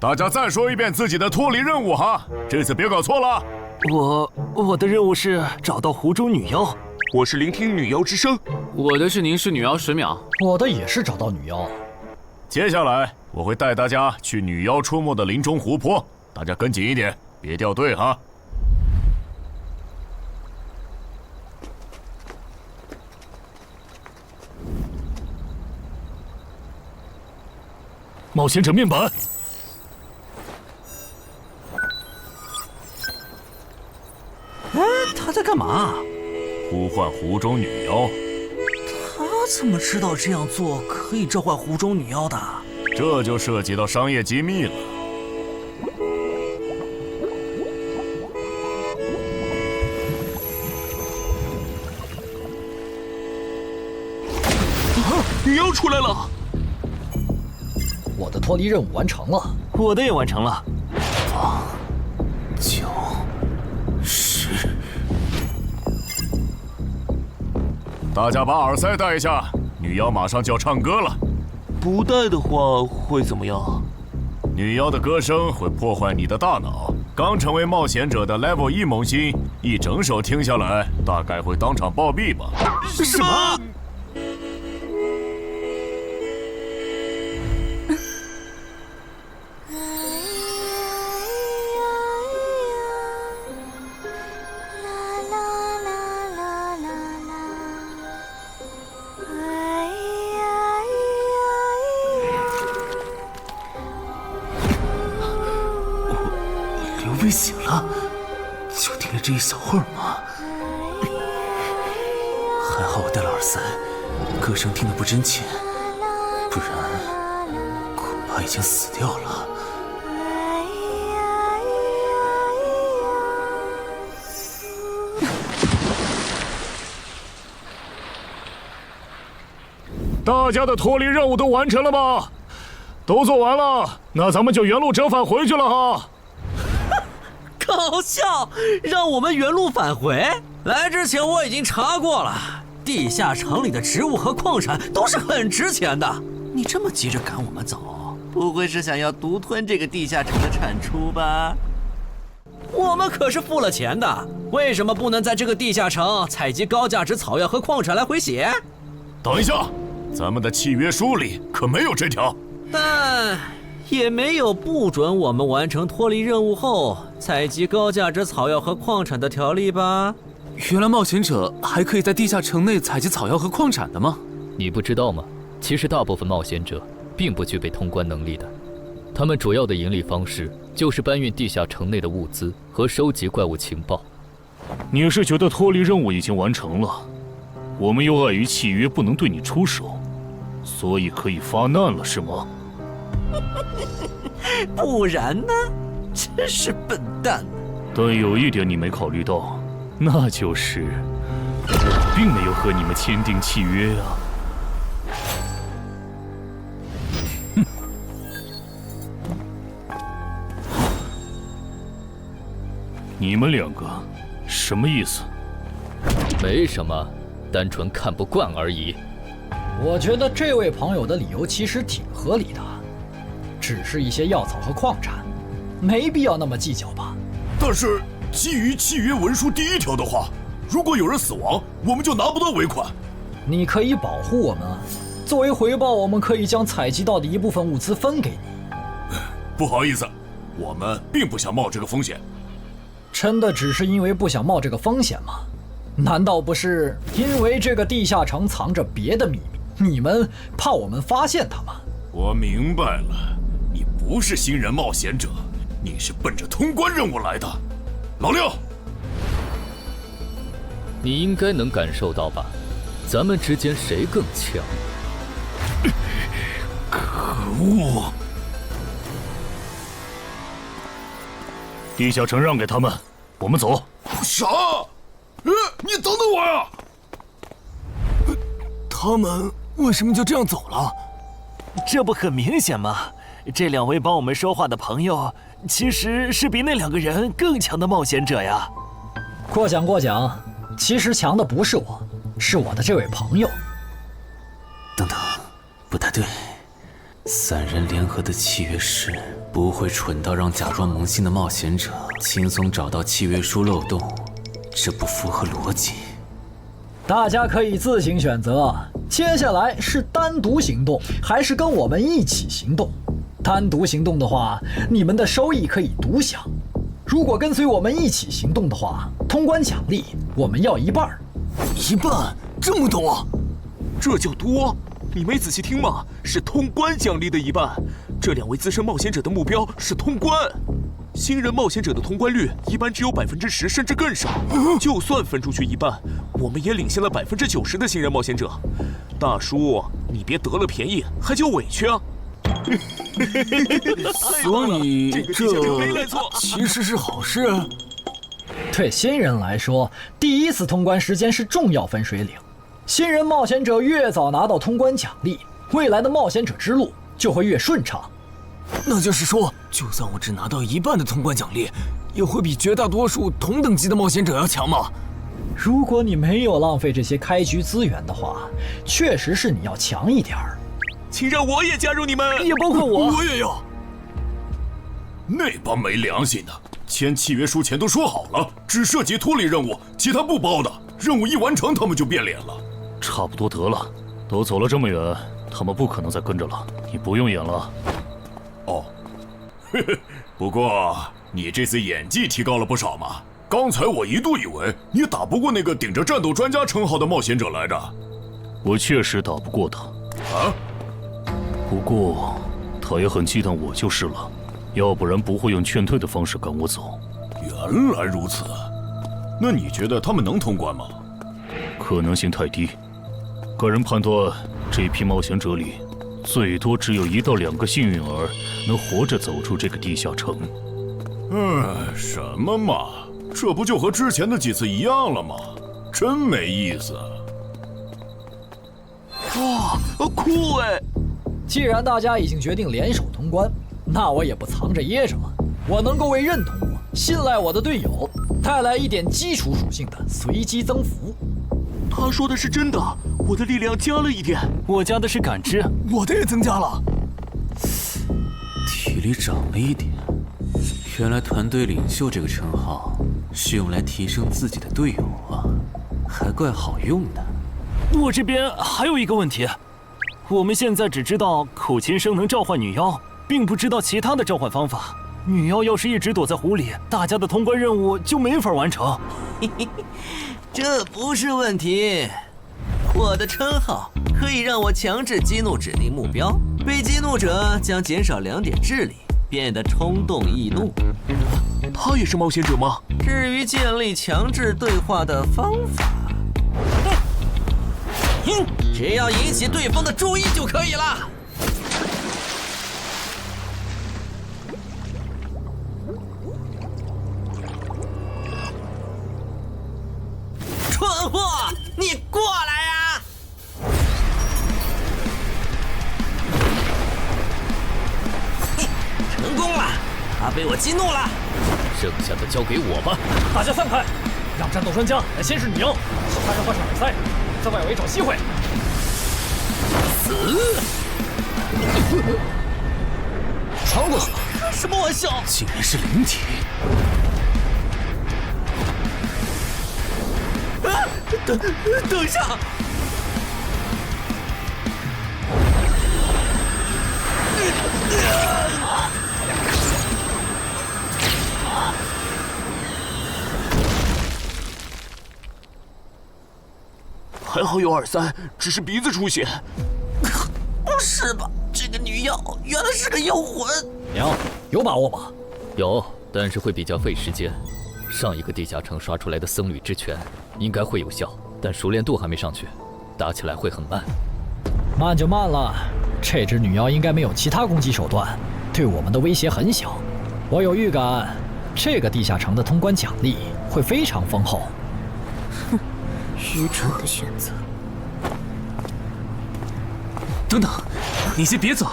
大家再说一遍自己的脱离任务哈，这次别搞错了。我的任务是找到湖中女妖。我是聆听女妖之声。我的是凝视女妖10秒。我的也是找到女妖。接下来我会带大家去女妖出没的林中湖泊，大家跟紧一点，别掉队哈。冒险者面板。他在干嘛？呼唤湖中女妖。他怎么知道这样做可以召唤湖中女妖的？这就涉及到商业机密了。女妖出来了！我的脱离任务完成了，我的也完成了。8、9、10。大家把耳塞戴一下，女妖马上就要唱歌了。不戴的话会怎么样？女妖的歌声会破坏你的大脑。刚成为冒险者的 Level 1萌新，一整首听下来，大概会当场暴毙吧。什么？刘备醒了，就听了这一小会儿吗？还好我戴了耳塞，歌声听得不真切，不然恐怕已经死掉了。大家的脱离任务都完成了吗？都做完了，那咱们就原路折返回去了哈。搞笑，让我们原路返回？来之前我已经查过了，地下城里的植物和矿产都是很值钱的。你这么急着赶我们走，不会是想要独吞这个地下城的产出吧？我们可是付了钱的，为什么不能在这个地下城采集高价值草药和矿产来回血？等一下，咱们的契约书里可没有这条。但也没有不准我们完成脱离任务后采集高价值草药和矿产的条例吧？原来冒险者还可以在地下城内采集草药和矿产的吗？你不知道吗？其实大部分冒险者并不具备通关能力的，他们主要的盈利方式就是搬运地下城内的物资和收集怪物情报。你是觉得脱离任务已经完成了，我们又碍于契约不能对你出手，所以可以发难了是吗？不然呢？真是笨蛋。但有一点你没考虑到，那就是我并没有和你们签订契约啊。哼，你们两个什么意思？没什么，单纯看不惯而已。我觉得这位朋友的理由其实挺合理的，只是一些药草和矿产，没必要那么计较吧。但是基于契约文书第1条的话，如果有人死亡，我们就拿不到尾款。你可以保护我们啊，作为回报，我们可以将采集到的一部分物资分给你。不好意思，我们并不想冒这个风险。真的只是因为不想冒这个风险吗？难道不是因为这个地下城藏着别的秘密，你们怕我们发现它吗？我明白了，你不是新人冒险者，你是奔着通关任务来的。老六，你应该能感受到吧？咱们之间谁更强？可恶！地下城让给他们，我们走。啥？你等等我呀！他们为什么就这样走了？这不很明显吗？这2位帮我们说话的朋友，其实是比那2个人更强的冒险者呀。过奖，其实强的不是我，是我的这位朋友。等等，不太对。3人联合的契约师不会蠢到让假装萌新的冒险者轻松找到契约书漏洞，这不符合逻辑。大家可以自行选择，接下来是单独行动，还是跟我们一起行动？单独行动的话，你们的收益可以独享；如果跟随我们一起行动的话，通关奖励我们要1半。1半？这么多？这叫多？你没仔细听吗？是通关奖励的1半。这2位资深冒险者的目标是通关。新人冒险者的通关率一般只有10%，甚至更少。就算分出去1半，我们也领先了90%的新人冒险者。大叔，你别得了便宜还叫委屈啊！所以这其实是好事。对新人来说，第1次通关时间是重要分水岭。新人冒险者越早拿到通关奖励，未来的冒险者之路就会越顺畅。那就是说，就算我只拿到1半的通关奖励，也会比绝大多数同等级的冒险者要强吗？如果你没有浪费这些开局资源的话，确实是你要强一点儿。请让我也加入你们，也包括我。我也要。那帮没良心的，签契约书前都说好了，只涉及脱离任务，其他不包的。任务一完成，他们就变脸了。差不多得了，都走了这么远，他们不可能再跟着了。你不用演了。哦，不过你这次演技提高了不少嘛。刚才我一度以为你打不过那个顶着战斗专家称号的冒险者来着。我确实打不过他。啊？不过他也很忌惮我就是了，要不然不会用劝退的方式赶我走。原来如此，那你觉得他们能通关吗？可能性太低。个人判断，这批冒险者里，最多只有1到2个幸运儿能活着走出这个地下城。什么嘛，这不就和之前的几次一样了吗？真没意思。哇，酷哎！既然大家已经决定联手通关，那我也不藏着掖着了。我能够为认同我、信赖我的队友带来一点基础属性的随机增幅。他说的是真的，我的力量加了1点，我加的是感知，我的也增加了，体力涨了1点。原来团队领袖这个称号是用来提升自己的队友啊，还怪好用的。我这边还有一个问题，我们现在只知道口琴声能召唤女妖，并不知道其他的召唤方法。女妖要是一直躲在湖里，大家的通关任务就没法完成。这不是问题，我的称号可以让我强制激怒指定目标，被激怒者将减少2点智力，变得冲动易怒。他也是冒险者吗？至于建立强制对话的方法，只要引起对方的注意就可以了。蠢货，你过来呀！成功了，他被我激怒了。剩下的交给我吧。大家散开，让战斗专家来先是女妖，其他人换上耳塞，在外围找机会。死！穿过去！开什么玩笑？竟然是灵体！等一下！还好有2-3，只是鼻子出血。不是吧？这个女妖原来是个妖魂！娘，有把握吗？有，但是会比较费时间。上一个地下城刷出来的僧侣之拳应该会有效，但熟练度还没上去，打起来会很慢。慢就慢了，这只女妖应该没有其他攻击手段，对我们的威胁很小。我有预感，这个地下城的通关奖励会非常丰厚。哼，愚蠢的选择。等等，你先别走。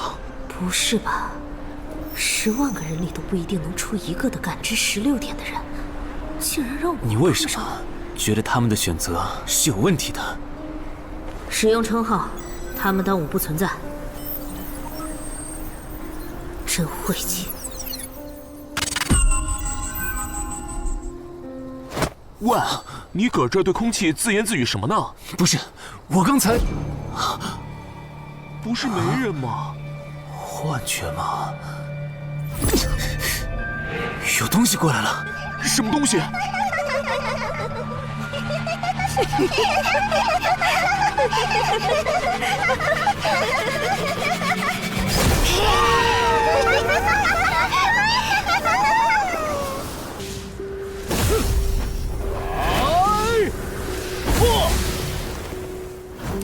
不是吧？10万个人里都不一定能出一个的感知16点的人，竟然让我……你为什么觉得他们的选择是有问题的？使用称号，他们当我不存在，真晦气。喂，你搁这对空气自言自语什么呢？不是，我刚才……不是没人吗？幻觉吗？有东西过来了！什么东西？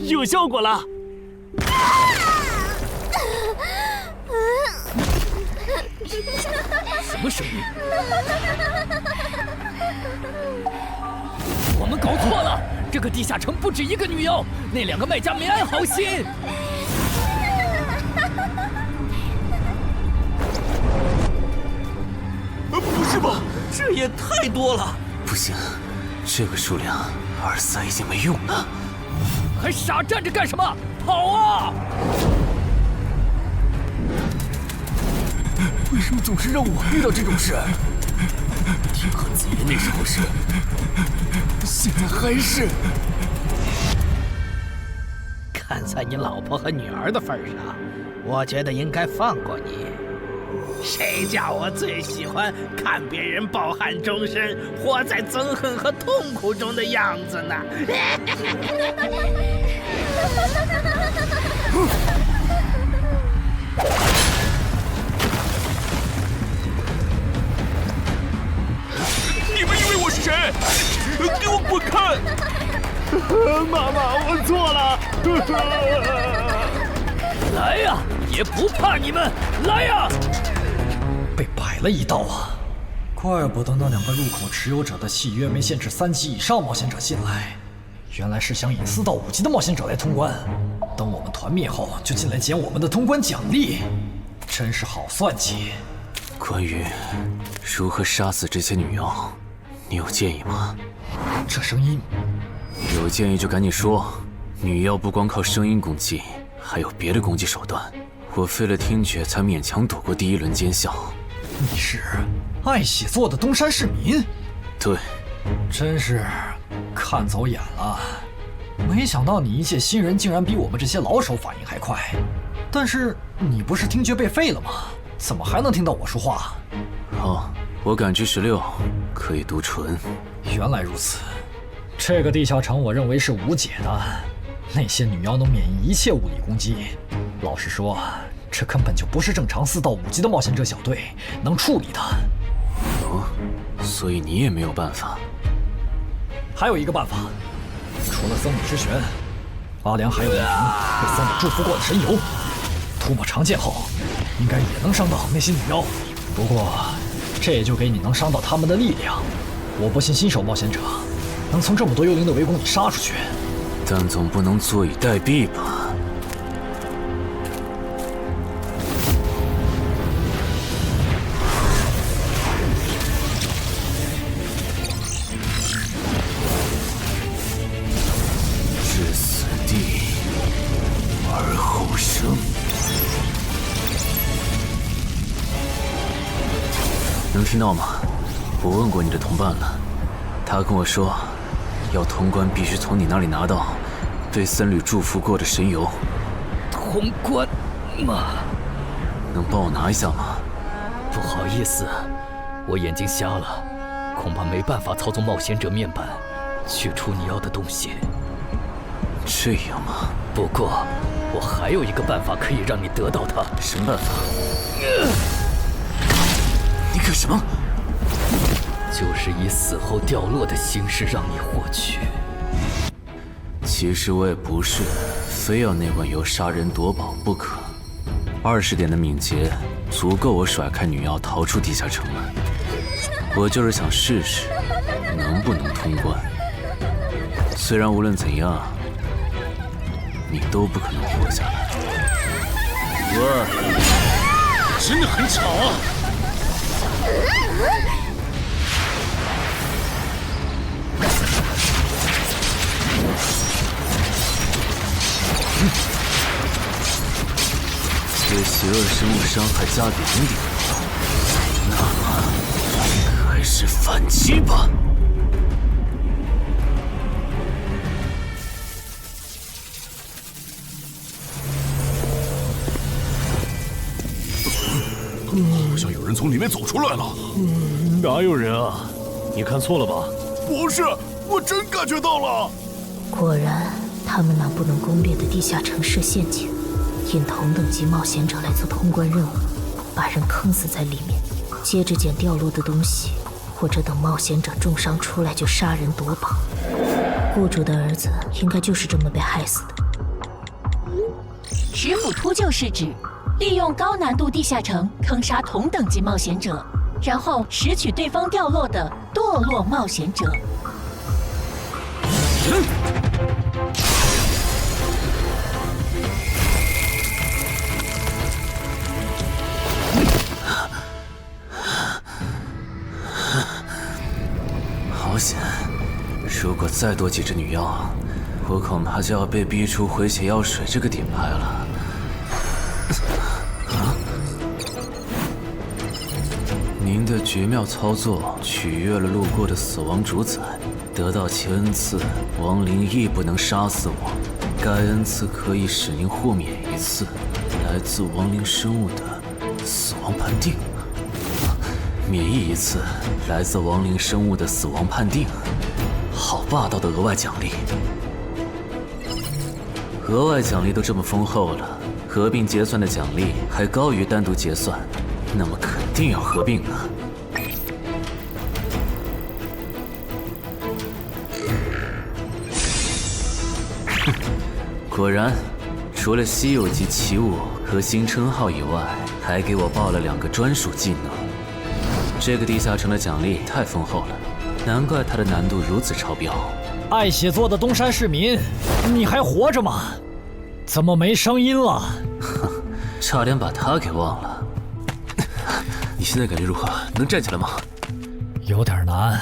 有效果了！什么声音？我们搞错了，这个地下城不止一个女妖，那2个卖家没安好心。不是吧？这也太多了！不行，这个数量耳塞已经没用了。还傻站着干什么？跑啊！为什么总是让我遇到这种事？天河子爷那时候是，现在还是。看在你老婆和女儿的份上，我觉得应该放过你。谁叫我最喜欢看别人抱憾终身、活在憎恨和痛苦中的样子呢？你们以为我是谁？给我滚开！妈妈，我错了。来呀，也不怕你们！来呀！被摆了一道啊！怪不得那2个入口持有者的契约没限制3级以上冒险者进来，原来是想引4到5级的冒险者来通关。等我们团灭后，就进来捡我们的通关奖励，真是好算计。关于如何杀死这些女妖，你有建议吗？这声音，有建议就赶紧说。女妖不光靠声音攻击，还有别的攻击手段。我费了听觉才勉强躲过第1轮奸笑。你是爱写作的东山市民？对，真是看走眼了。没想到你一介新人竟然比我们这些老手反应还快。但是你不是听觉被废了吗？怎么还能听到我说话？好，我感知16，可以读唇。原来如此，这个地下城我认为是无解的。那些女妖能免疫一切物理攻击，老实说，这根本就不是正常4到5级的冒险者小队能处理的。哦，所以你也没有办法。还有一个办法，除了僧侣之拳，阿良还有一名被僧侣祝福过的神油，涂抹长剑后，应该也能伤到那些女妖。不过，这也就给你能伤到他们的力量。我不信新手冒险者能从这么多幽灵的围攻里杀出去。但总不能坐以待毙吧？至死地而后生。能听到吗？我问过你的同伴了，他跟我说，要通关必须从你那里拿到被僧侣祝福过的神油。通关吗？能帮我拿一下吗？不好意思，我眼睛瞎了，恐怕没办法操纵冒险者面板取出你要的东西。这样吗？不过我还有一个办法可以让你得到它。什么办法？你干什么？就是以死后掉落的形式让你获取。其实我也不是非要那罐油杀人夺宝不可。20点的敏捷足够我甩开女妖逃出地下城了。我就是想试试能不能通关。虽然无论怎样，你都不可能活下来。哇，真的很吵啊！对邪恶生物伤害加0点，那么开始反击吧。好像有人从里面走出来了。哪有人啊？你看错了吧？不是，我真感觉到了。果然，他们那不能攻略的地下城设陷阱，引同等级冒险者来做通关任务，把人坑死在里面，接着捡掉落的东西，或者等冒险者重伤出来就杀人夺宝。雇主的儿子应该就是这么被害死的。石斧秃鹫是指利用高难度地下城坑杀同等级冒险者，然后拾取对方掉落的堕落冒险者。好险！如果再多几只女妖，我恐怕就要被逼出回血药水这个顶牌了。您的绝妙操作取悦了路过的死亡主宰，得到其恩赐，亡灵亦不能杀死我。该恩赐可以使您豁免一次来自亡灵生物的死亡判定，免疫一次来自亡灵生物的死亡判定。好霸道的额外奖励！额外奖励都这么丰厚了，合并结算的奖励还高于单独结算，那么肯定要合并啊！哼，果然，除了稀有级奇物和新称号以外，还给我报了2个专属技能。这个地下城的奖励太丰厚了，难怪它的难度如此超标。爱写作的东山市民，你还活着吗？怎么没声音了？哼，差点把他给忘了。你现在感觉如何？能站起来吗？有点难。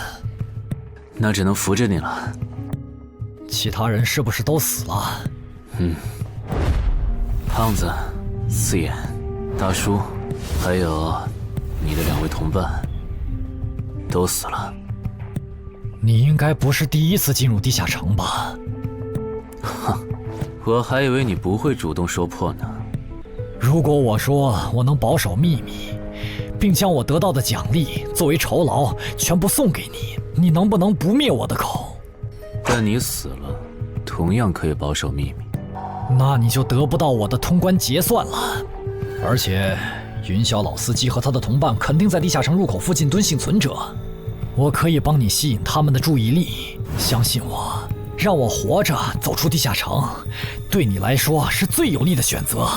那只能扶着你了。其他人是不是都死了？胖子、四眼、大叔，还有你的2位同伴，都死了。你应该不是第一次进入地下城吧？哼，我还以为你不会主动说破呢。如果我说我能保守秘密，并将我得到的奖励作为酬劳全部送给你，你能不能不灭我的口？但你死了，同样可以保守秘密。那你就得不到我的通关结算了。而且，云霄老司机和他的同伴肯定在地下城入口附近蹲幸存者。我可以帮你吸引他们的注意力，相信我，让我活着走出地下城，对你来说是最有利的选择。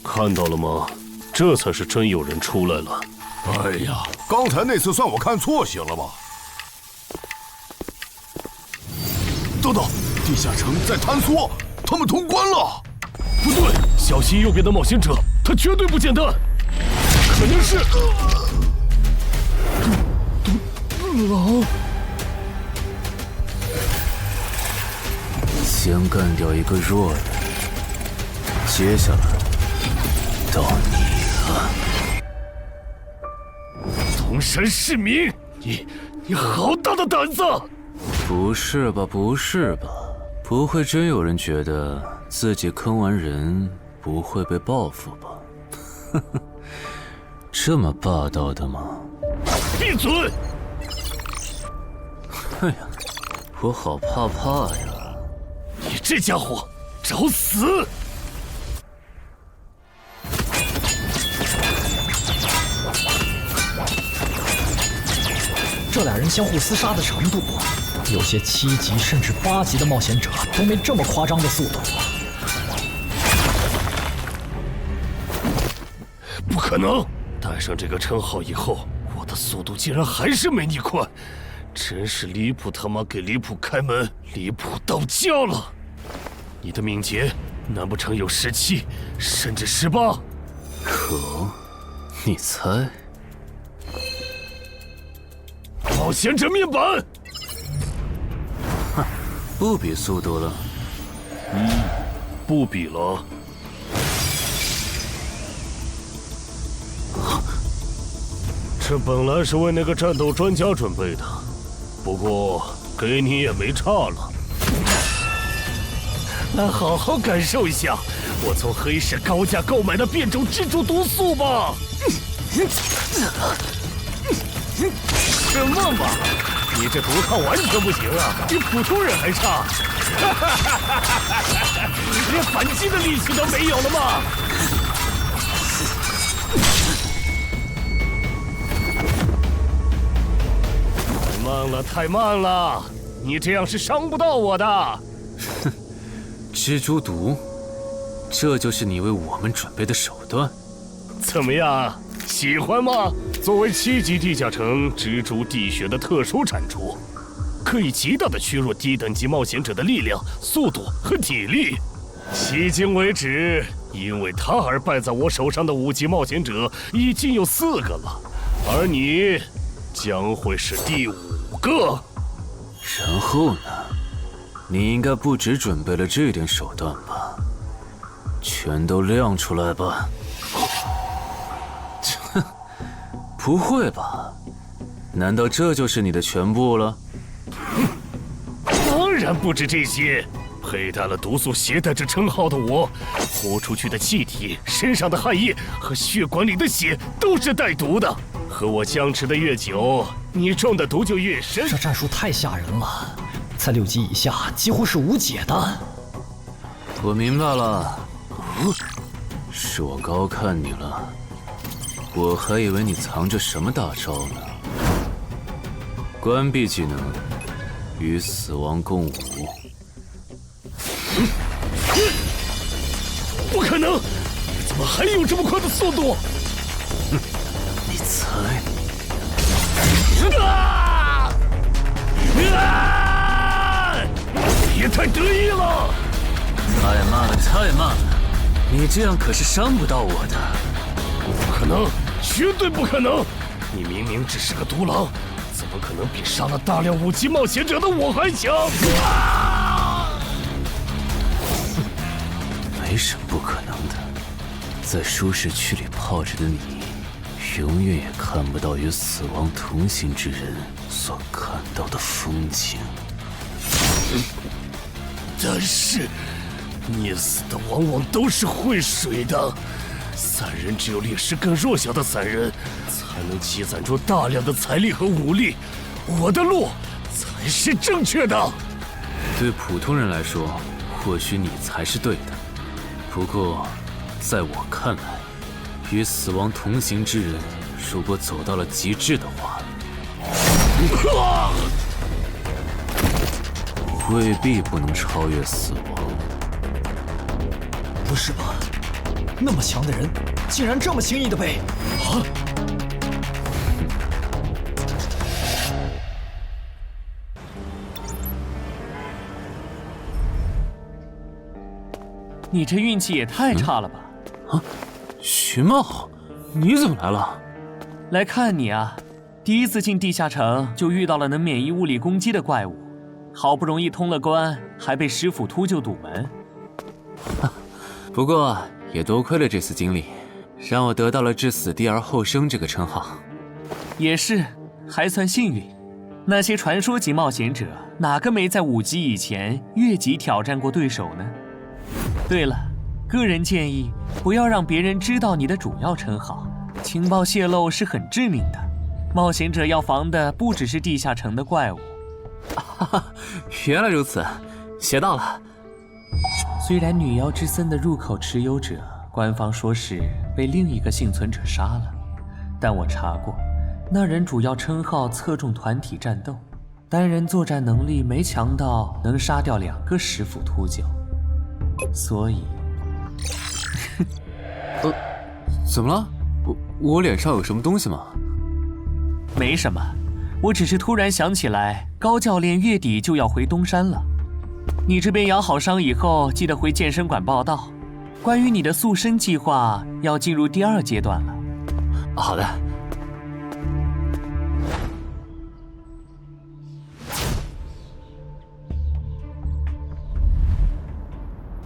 看到了吗？这才是真有人出来了。哎呀，刚才那次算我看错行了吧？等等，地下城在坍缩，他们通关了。不对，小心右边的冒险者，他绝对不简单，可能是狼。先干掉一个弱人，接下来到你了。从龙山市民，你好大的胆子！不是吧，不是吧？不会真有人觉得自己坑完人不会被报复吧？呵呵，这么霸道的吗？闭嘴！哎呀，我好怕呀！你这家伙找死！这俩人相互厮杀的程度，有些7级甚至8级的冒险者都没这么夸张的速度。不可能！带上这个称号以后，我的速度竟然还是没你快，真是离谱他妈给离谱开门，离谱到家了！你的敏捷难不成有17，甚至18？可，你猜？冒险者面板，哼，不比速度了。不比了。这本来是为那个战斗专家准备的，不过给你也没差了。来好好感受一下我从黑市高价购买的变种蜘蛛毒素吧。什么嘛！你这毒抗完全不行啊，比普通人还差，连反击的力气都没有了吗？太慢了，太慢了！你这样是伤不到我的。哼，蜘蛛毒，这就是你为我们准备的手段？怎么样？喜欢吗？作为7级地下城蜘蛛地穴的特殊产出，可以极大的削弱低等级冒险者的力量、速度和体力。迄今为止，因为它而败在我手上的5级冒险者已经有4个了，而你将会是第5个。然后呢？你应该不只准备了这点手段吧？全都亮出来吧！哼，不会吧？难道这就是你的全部了？当然不止这些。佩戴了毒素携带者称号的我，呼出去的气体、身上的汗液和血管里的血都是带毒的。和我相持的越久，你中的毒就越深。这战术太吓人了，在6级以下几乎是无解的。我明白了，是我高看你了。我还以为你藏着什么大招呢。关闭技能，与死亡共舞。不可能！怎么还有这么快的速度？哼，你猜？啊！别太得意了！太慢了，太慢了！你这样可是伤不到我的。不可能，绝对不可能！你明明只是个独狼，怎么可能比杀了大量5级冒险者的我还强？没什么不可能的，在舒适区里泡着的你，永远也看不到与死亡同行之人所看到的风景。但是，捏死的往往都是会水的。散人只有劣势更弱小的散人，才能积攒出大量的财力和武力。我的路才是正确的。对普通人来说，或许你才是对的。不过，在我看来，与死亡同行之人，如果走到了极致的话，未必不能超越死亡。不是吧？那么强的人，竟然这么轻易的被……啊！你这运气也太差了吧！啊，徐茂，你怎么来了？来看你啊！第一次进地下城就遇到了能免疫物理攻击的怪物，好不容易通了关，还被师傅秃鹫堵门。不过也多亏了这次经历，让我得到了置死地而后生这个称号。也是，还算幸运。那些传说级冒险者，哪个没在5级以前越级挑战过对手呢？对了，个人建议不要让别人知道你的主要称号，情报泄露是很致命的。冒险者要防的不只是地下城的怪物。原来如此，学到了。虽然女妖之森的入口持有者，官方说是被另一个幸存者杀了，但我查过，那人主要称号侧重团体战斗，单人作战能力没强到能杀掉2个10辅秃鹫，所以，怎么了？我脸上有什么东西吗？没什么，我只是突然想起来，高教练月底就要回东山了。你这边养好伤以后，记得回健身馆报到。关于你的塑身计划，要进入第2阶段了。好的。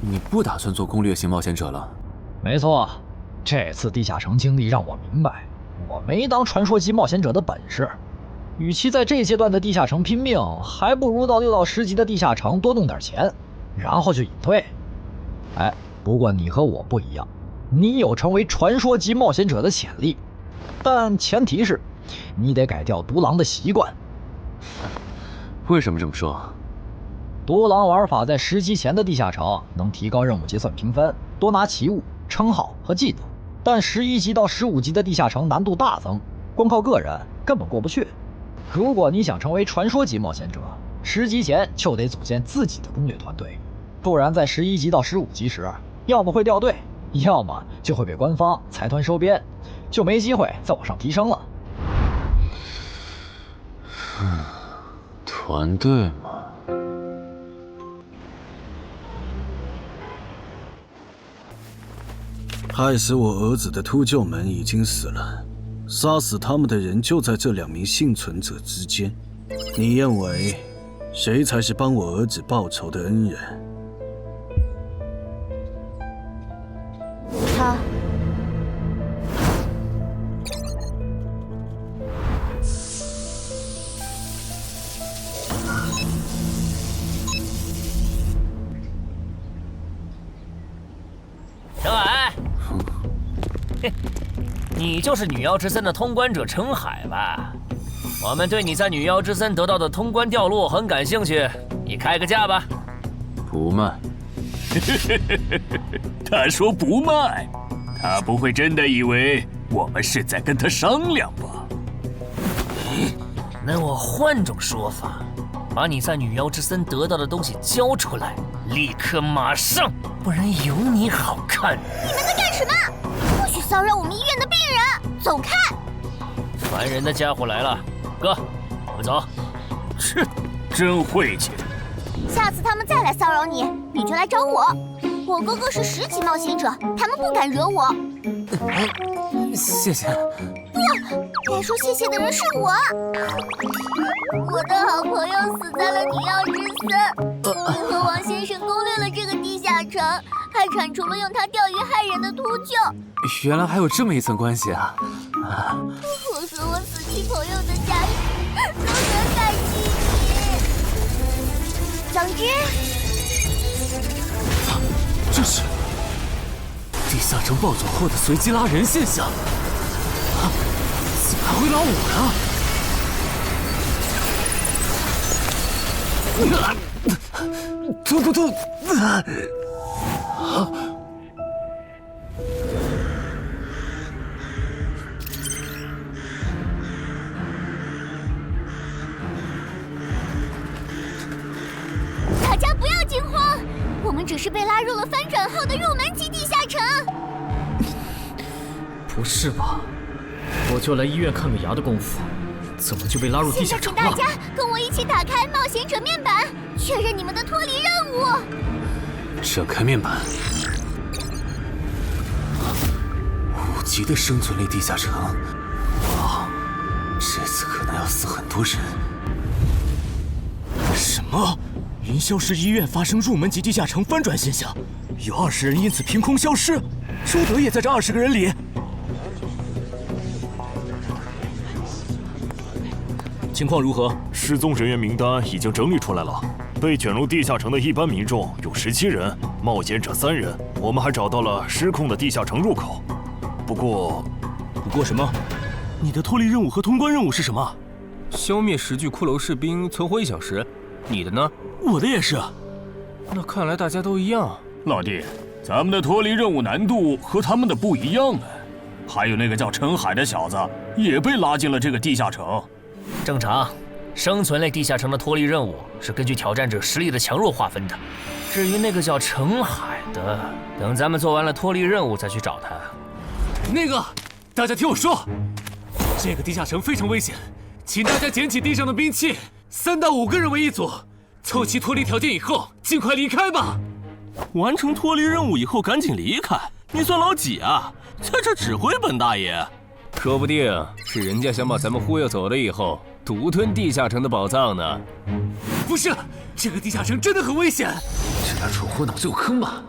你不打算做攻略型冒险者了？没错，这次地下城经历让我明白，我没当传说级冒险者的本事。与其在这阶段的地下城拼命，还不如到6到10级的地下城多弄点钱，然后就隐退。哎，不过你和我不一样，你有成为传说级冒险者的潜力，但前提是你得改掉独狼的习惯。为什么这么说？独狼玩法在10级前的地下城能提高任务结算评分，多拿奇物、称号和技能，但11级到15级的地下城难度大增，光靠个人根本过不去。如果你想成为传说级冒险者，10级前就得组建自己的攻略团队，不然在11级到15级时，要么会掉队，要么就会被官方财团收编，就没机会再往上提升了。团队嘛。害死我儿子的秃鹫们已经死了，杀死他们的人就在这2名幸存者之间。你认为谁才是帮我儿子报仇的恩人？他。程海，你就是女妖之森的通关者程海吧？我们对你在女妖之森得到的通关掉落很感兴趣，你开个价吧。不卖。他说不卖，他不会真的以为我们是在跟他商量吧？那我换种说法，把你在女妖之森得到的东西交出来，立刻马上，不然有你好看。你们在干什么？不许骚扰我们医院的病人，走开！烦人的家伙来了，哥，我们走。切，真晦气。下次他们再来骚扰你，你就来找我。我哥哥是10级冒险者，他们不敢惹我。谢谢。不，该说谢谢的人是我。我的好朋友死在了女妖之森，你和王先生攻略了这个地下城，还铲除了用它钓鱼害人的秃鹫。原来还有这么一层关系啊！我和我死去朋友的家人都很感激你。总之，这是地下城暴走后的随机拉人现象。怎么还会拉我呢？突！大家不要惊慌，我们只是被拉入了翻转号的入门级地下城。不是吧？我就来医院看个牙的功夫，怎么就被拉入地下城了？现在请大家跟我一起打开冒险者面板，确认你们的脱离任务。展开面板。5级的生存类地下城，哇，这次可能要死很多人。什么？云霄市医院发生入门级地下城翻转现象，有20人因此凭空消失，周德也在这20个人里。情况如何？失踪人员名单已经整理出来了。被卷入地下城的一般民众有17人，冒险者3人。我们还找到了失控的地下城入口。不过什么？你的脱离任务和通关任务是什么？消灭10具骷髅士兵，存活1小时。你的呢？我的也是。那看来大家都一样。老弟，咱们的脱离任务难度和他们的不一样啊。还有那个叫陈海的小子也被拉进了这个地下城。正常，生存类地下城的脱离任务是根据挑战者实力的强弱划分的。至于那个叫陈海的，等咱们做完了脱离任务再去找他。那个，大家听我说，这个地下城非常危险，请大家捡起地上的兵器，3到5个人为一组，凑齐脱离条件以后，尽快离开吧。完成脱离任务以后赶紧离开？你算老几啊？在这指挥本大爷？说不定是人家想把咱们忽悠走了以后，独吞地下城的宝藏呢。不是，这个地下城真的很危险。这俩蠢货脑子有坑吧？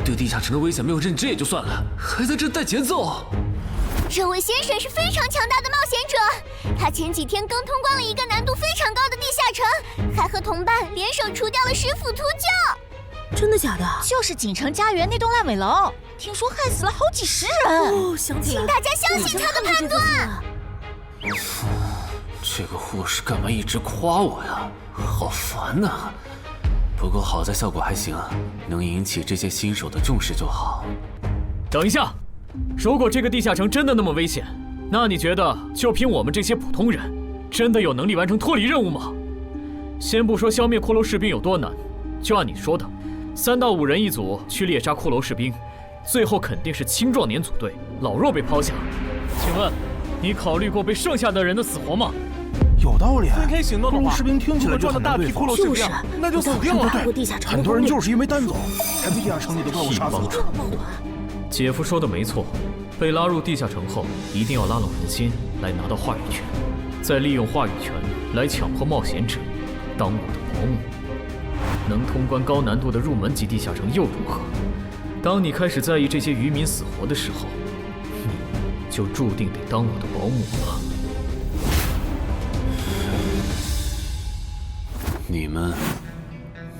对地下城的危险没有认知也就算了，还在这带节奏。这位先生是非常强大的冒险者，他前几天刚通关了一个难度非常高的地下城，还和同伴联手除掉了食腐秃鹫。真的假的？就是锦城家园那栋烂尾楼，听说害死了好几十人。哦，想起来，请大家相信他的判断。这个护士干嘛一直夸我呀？好烦呐！不过好在效果还行，能引起这些新手的重视就好。等一下，如果这个地下城真的那么危险，那你觉得就凭我们这些普通人，真的有能力完成脱离任务吗？先不说消灭骷髅士兵有多难，就按你说的，3到5人一组去猎杀骷髅士兵，最后肯定是青壮年组队，老弱被抛下。请问，你考虑过被剩下的人的死活吗？有道理。分开行动的话，士兵听起来就很难对付。就是，那就死定了。很多人就是因为单走，才被地下城里的怪物杀死的。姐夫说的没错，被拉入地下城后，一定要拉拢人心，来拿到话语权，再利用话语权来强迫冒险者当我的保姆。能通关高难度的入门级地下城又如何？当你开始在意这些渔民死活的时候，你就注定得当我的保姆了。你们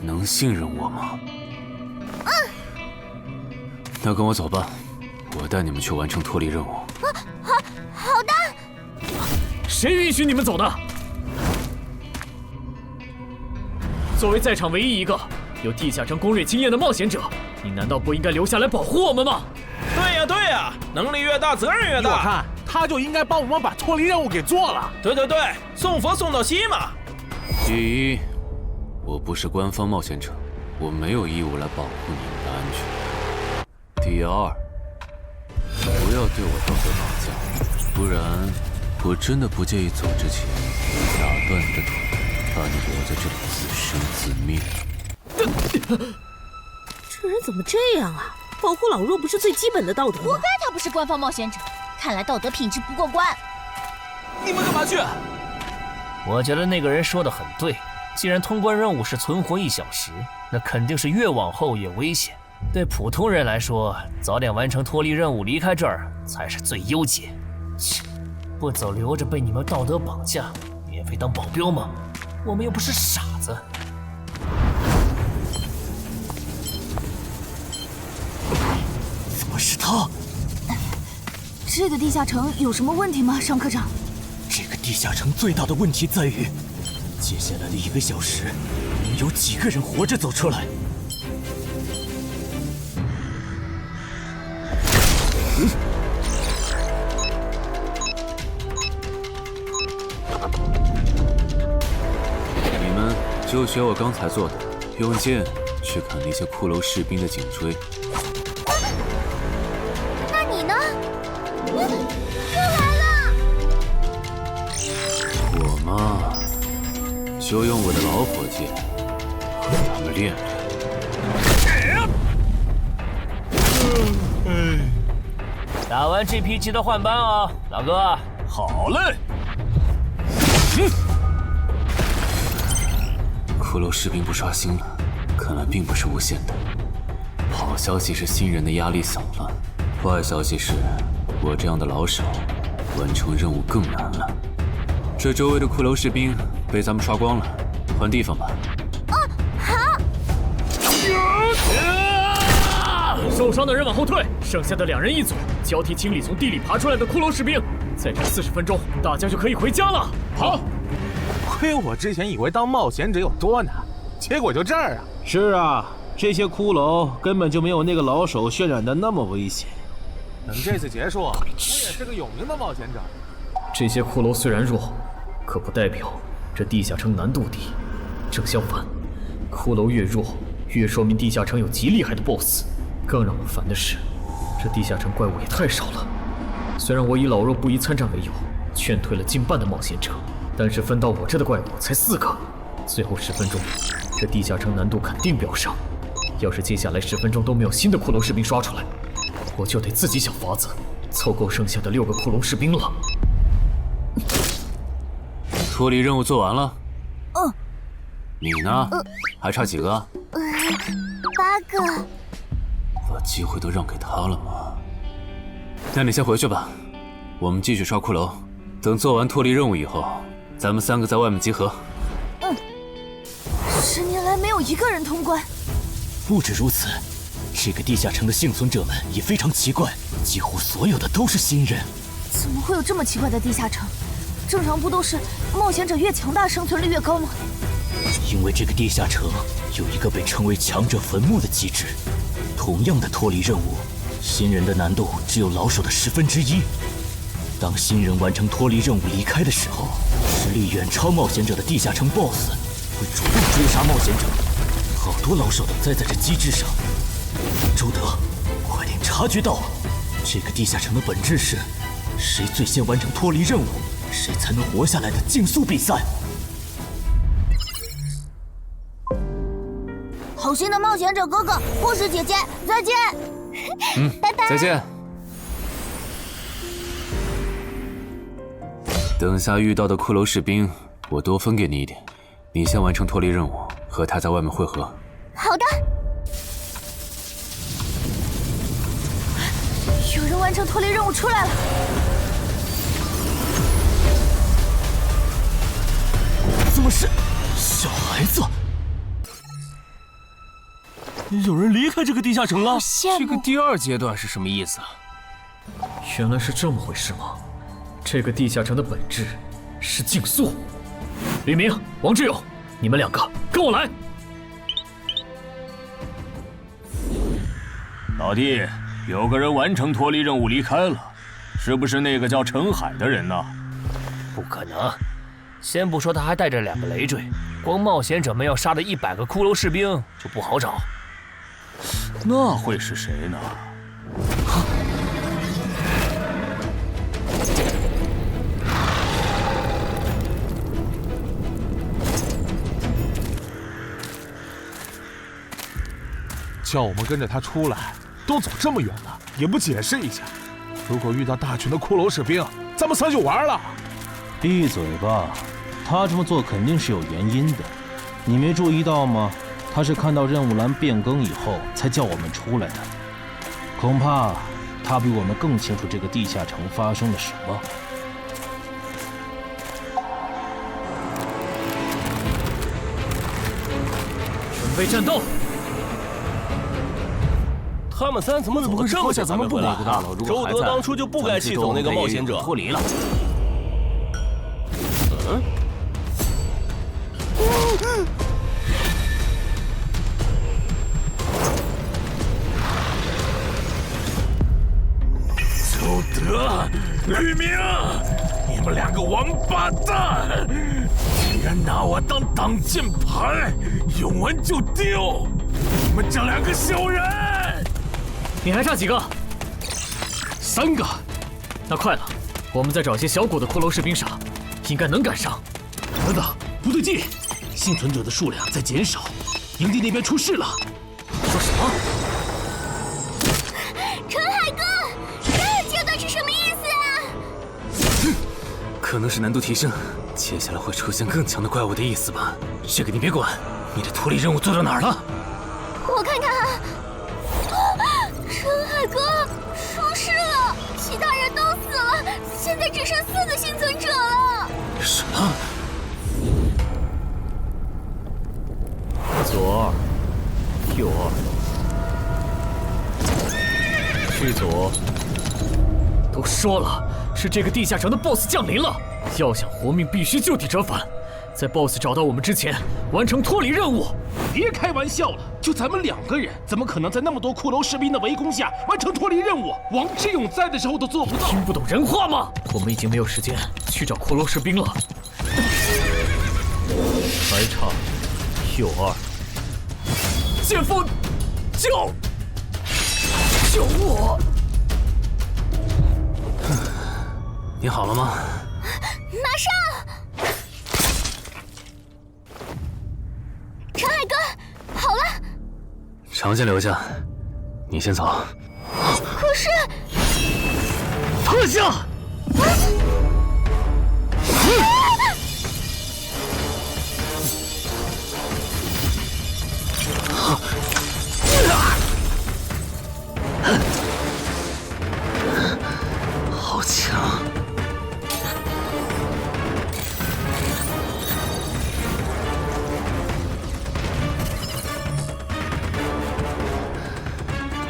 能信任我吗？那跟我走吧，我带你们去完成脱离任务。好的。谁允许你们走的？作为在场唯一一个有地下城攻略经验的冒险者，你难道不应该留下来保护我们吗？对呀对呀，能力越大责任越大。我看他就应该帮我们把脱离任务给做了。对，送佛送到西嘛。第一，我不是官方冒险者，我没有义务来保护你们的安全。第二，不要对我道德绑架，不然我真的不介意走之前打断你的腿，把你留在这里自生自灭。这人怎么这样啊？保护老弱不是最基本的道德吗？活该他不是官方冒险者，看来道德品质不过关。你们干嘛去？我觉得那个人说的很对，既然通关任务是存活1小时，那肯定是越往后越危险。对普通人来说，早点完成脱离任务，离开这儿才是最优解。切，不走留着被你们道德绑架，免费当保镖吗？我们又不是傻子。怎么是他？这个地下城有什么问题吗，尚科长？这个地下城最大的问题在于，接下来的1个小时，能有几个人活着走出来？你们就学我刚才做的，用剑去砍那些骷髅士兵的颈椎。那你呢？又来了！我嘛，就用我的老火剑和他们练练。打完这批记得换班啊，老哥。好嘞。骷髅士兵不刷新了，看来并不是无限的。好消息是新人的压力小了，坏消息是我这样的老手完成任务更难了。这周围的骷髅士兵被咱们刷光了，换地方吧。好。受伤的人往后退，剩下的2人一组，交替清理从地里爬出来的骷髅士兵。再战40分钟，大家就可以回家了。好。亏我之前以为当冒险者有多难，结果就这儿啊！是啊，这些骷髅根本就没有那个老手渲染的那么危险。等这次结束，我也是个有名的冒险者。这些骷髅虽然弱，可不代表这地下城难度低。正相反，骷髅越弱，越说明地下城有极厉害的 BOSS。更让我烦的是，这地下城怪物也太少了。虽然我以老弱不宜参战为由，劝退了近半的冒险者，但是分到我这的怪物才4个。最后10分钟，这地下城难度肯定飙升。要是接下来10分钟都没有新的骷髅士兵刷出来，我就得自己想法子凑够剩下的6个骷髅士兵了。脱离任务做完了。你呢？还差几个？8个。把机会都让给他了吗？那你先回去吧，我们继续刷骷髅。等做完脱离任务以后，咱们3个在外面集合。10年来没有一个人通关。不止如此，这个地下城的幸存者们也非常奇怪，几乎所有的都是新人。怎么会有这么奇怪的地下城？正常不都是冒险者越强大生存率越高吗？因为这个地下城有一个被称为强者坟墓的机制。同样的脱离任务，新人的难度只有老手的1/10。当新人完成脱离任务离开的时候，实力远超冒险者的地下城 BOSS 会主动追杀冒险者。好多老手都栽在这机制上。周德，快点察觉到，这个地下城的本质是谁最先完成脱离任务，谁才能活下来的竞速比赛。好心的冒险者哥哥，护士姐姐，再见。拜拜。再见。等下遇到的骷髅士兵，我多分给你一点。你先完成脱离任务，和他在外面会合。好的。有人完成脱离任务出来了。怎么是小孩子？有人离开这个地下城了？这个第2阶段是什么意思啊？原来是这么回事吗？这个地下城的本质是竞速。吕明、王志勇，你们2个跟我来。老弟，有个人完成脱离任务离开了，是不是那个叫陈海的人呢？不可能，先不说他还带着2个累赘，光冒险者们要杀的100个骷髅士兵就不好找。那会是谁呢？叫我们跟着他出来，都走这么远了，也不解释一下。如果遇到大群的骷髅士兵，咱们3就完了。闭嘴吧，他这么做肯定是有原因的，你没注意到吗？他是看到任务栏变更以后才叫我们出来的，恐怕他比我们更清楚这个地下城发生了什么。准备战斗！他们3怎么走得这么像咱们不管？周德当初就不该气走那个冒险者。脱离了。周德、吕明，你们2个王八蛋，竟然拿我当挡箭牌，用完就丢！你们这2个小人！你还差几个？3个。那快了，我们再找些小股的骷髅士兵杀，应该能赶上。儿子，不对劲，幸存者的数量在减少，营地那边出事了。说什么？陈海哥，这阶段是什么意思啊？可能是难度提升，接下来会出现更强的怪物的意思吧。这个你别管，你的脱离任务做到哪儿了？我看看啊，陈海哥出事了，其他人都死了，现在只剩4个幸存者了。什么？左二，右二，去左。都说了，是这个地下城的 BOSS 降临了，要想活命，必须就地折返，在 BOSS 找到我们之前，完成脱离任务。别开玩笑了，就咱们2个人，怎么可能在那么多骷髅士兵的围攻下完成脱离任务？王志勇在的时候都做不到。听不懂人话吗？我们已经没有时间去找骷髅士兵了。还差右二。剑锋，救我！你好了吗？马上！陈海哥，好了。常先留下，你先走。可是，特效！好强！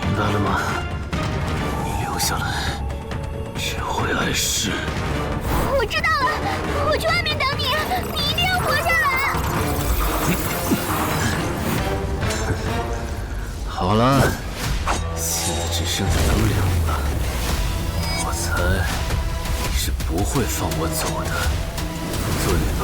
明白了吗？你留下来只会碍事。我知道了，我去外面等你，你一定要活下来。好了，现在只剩下咱们2个，我猜你是不会放我走的，最多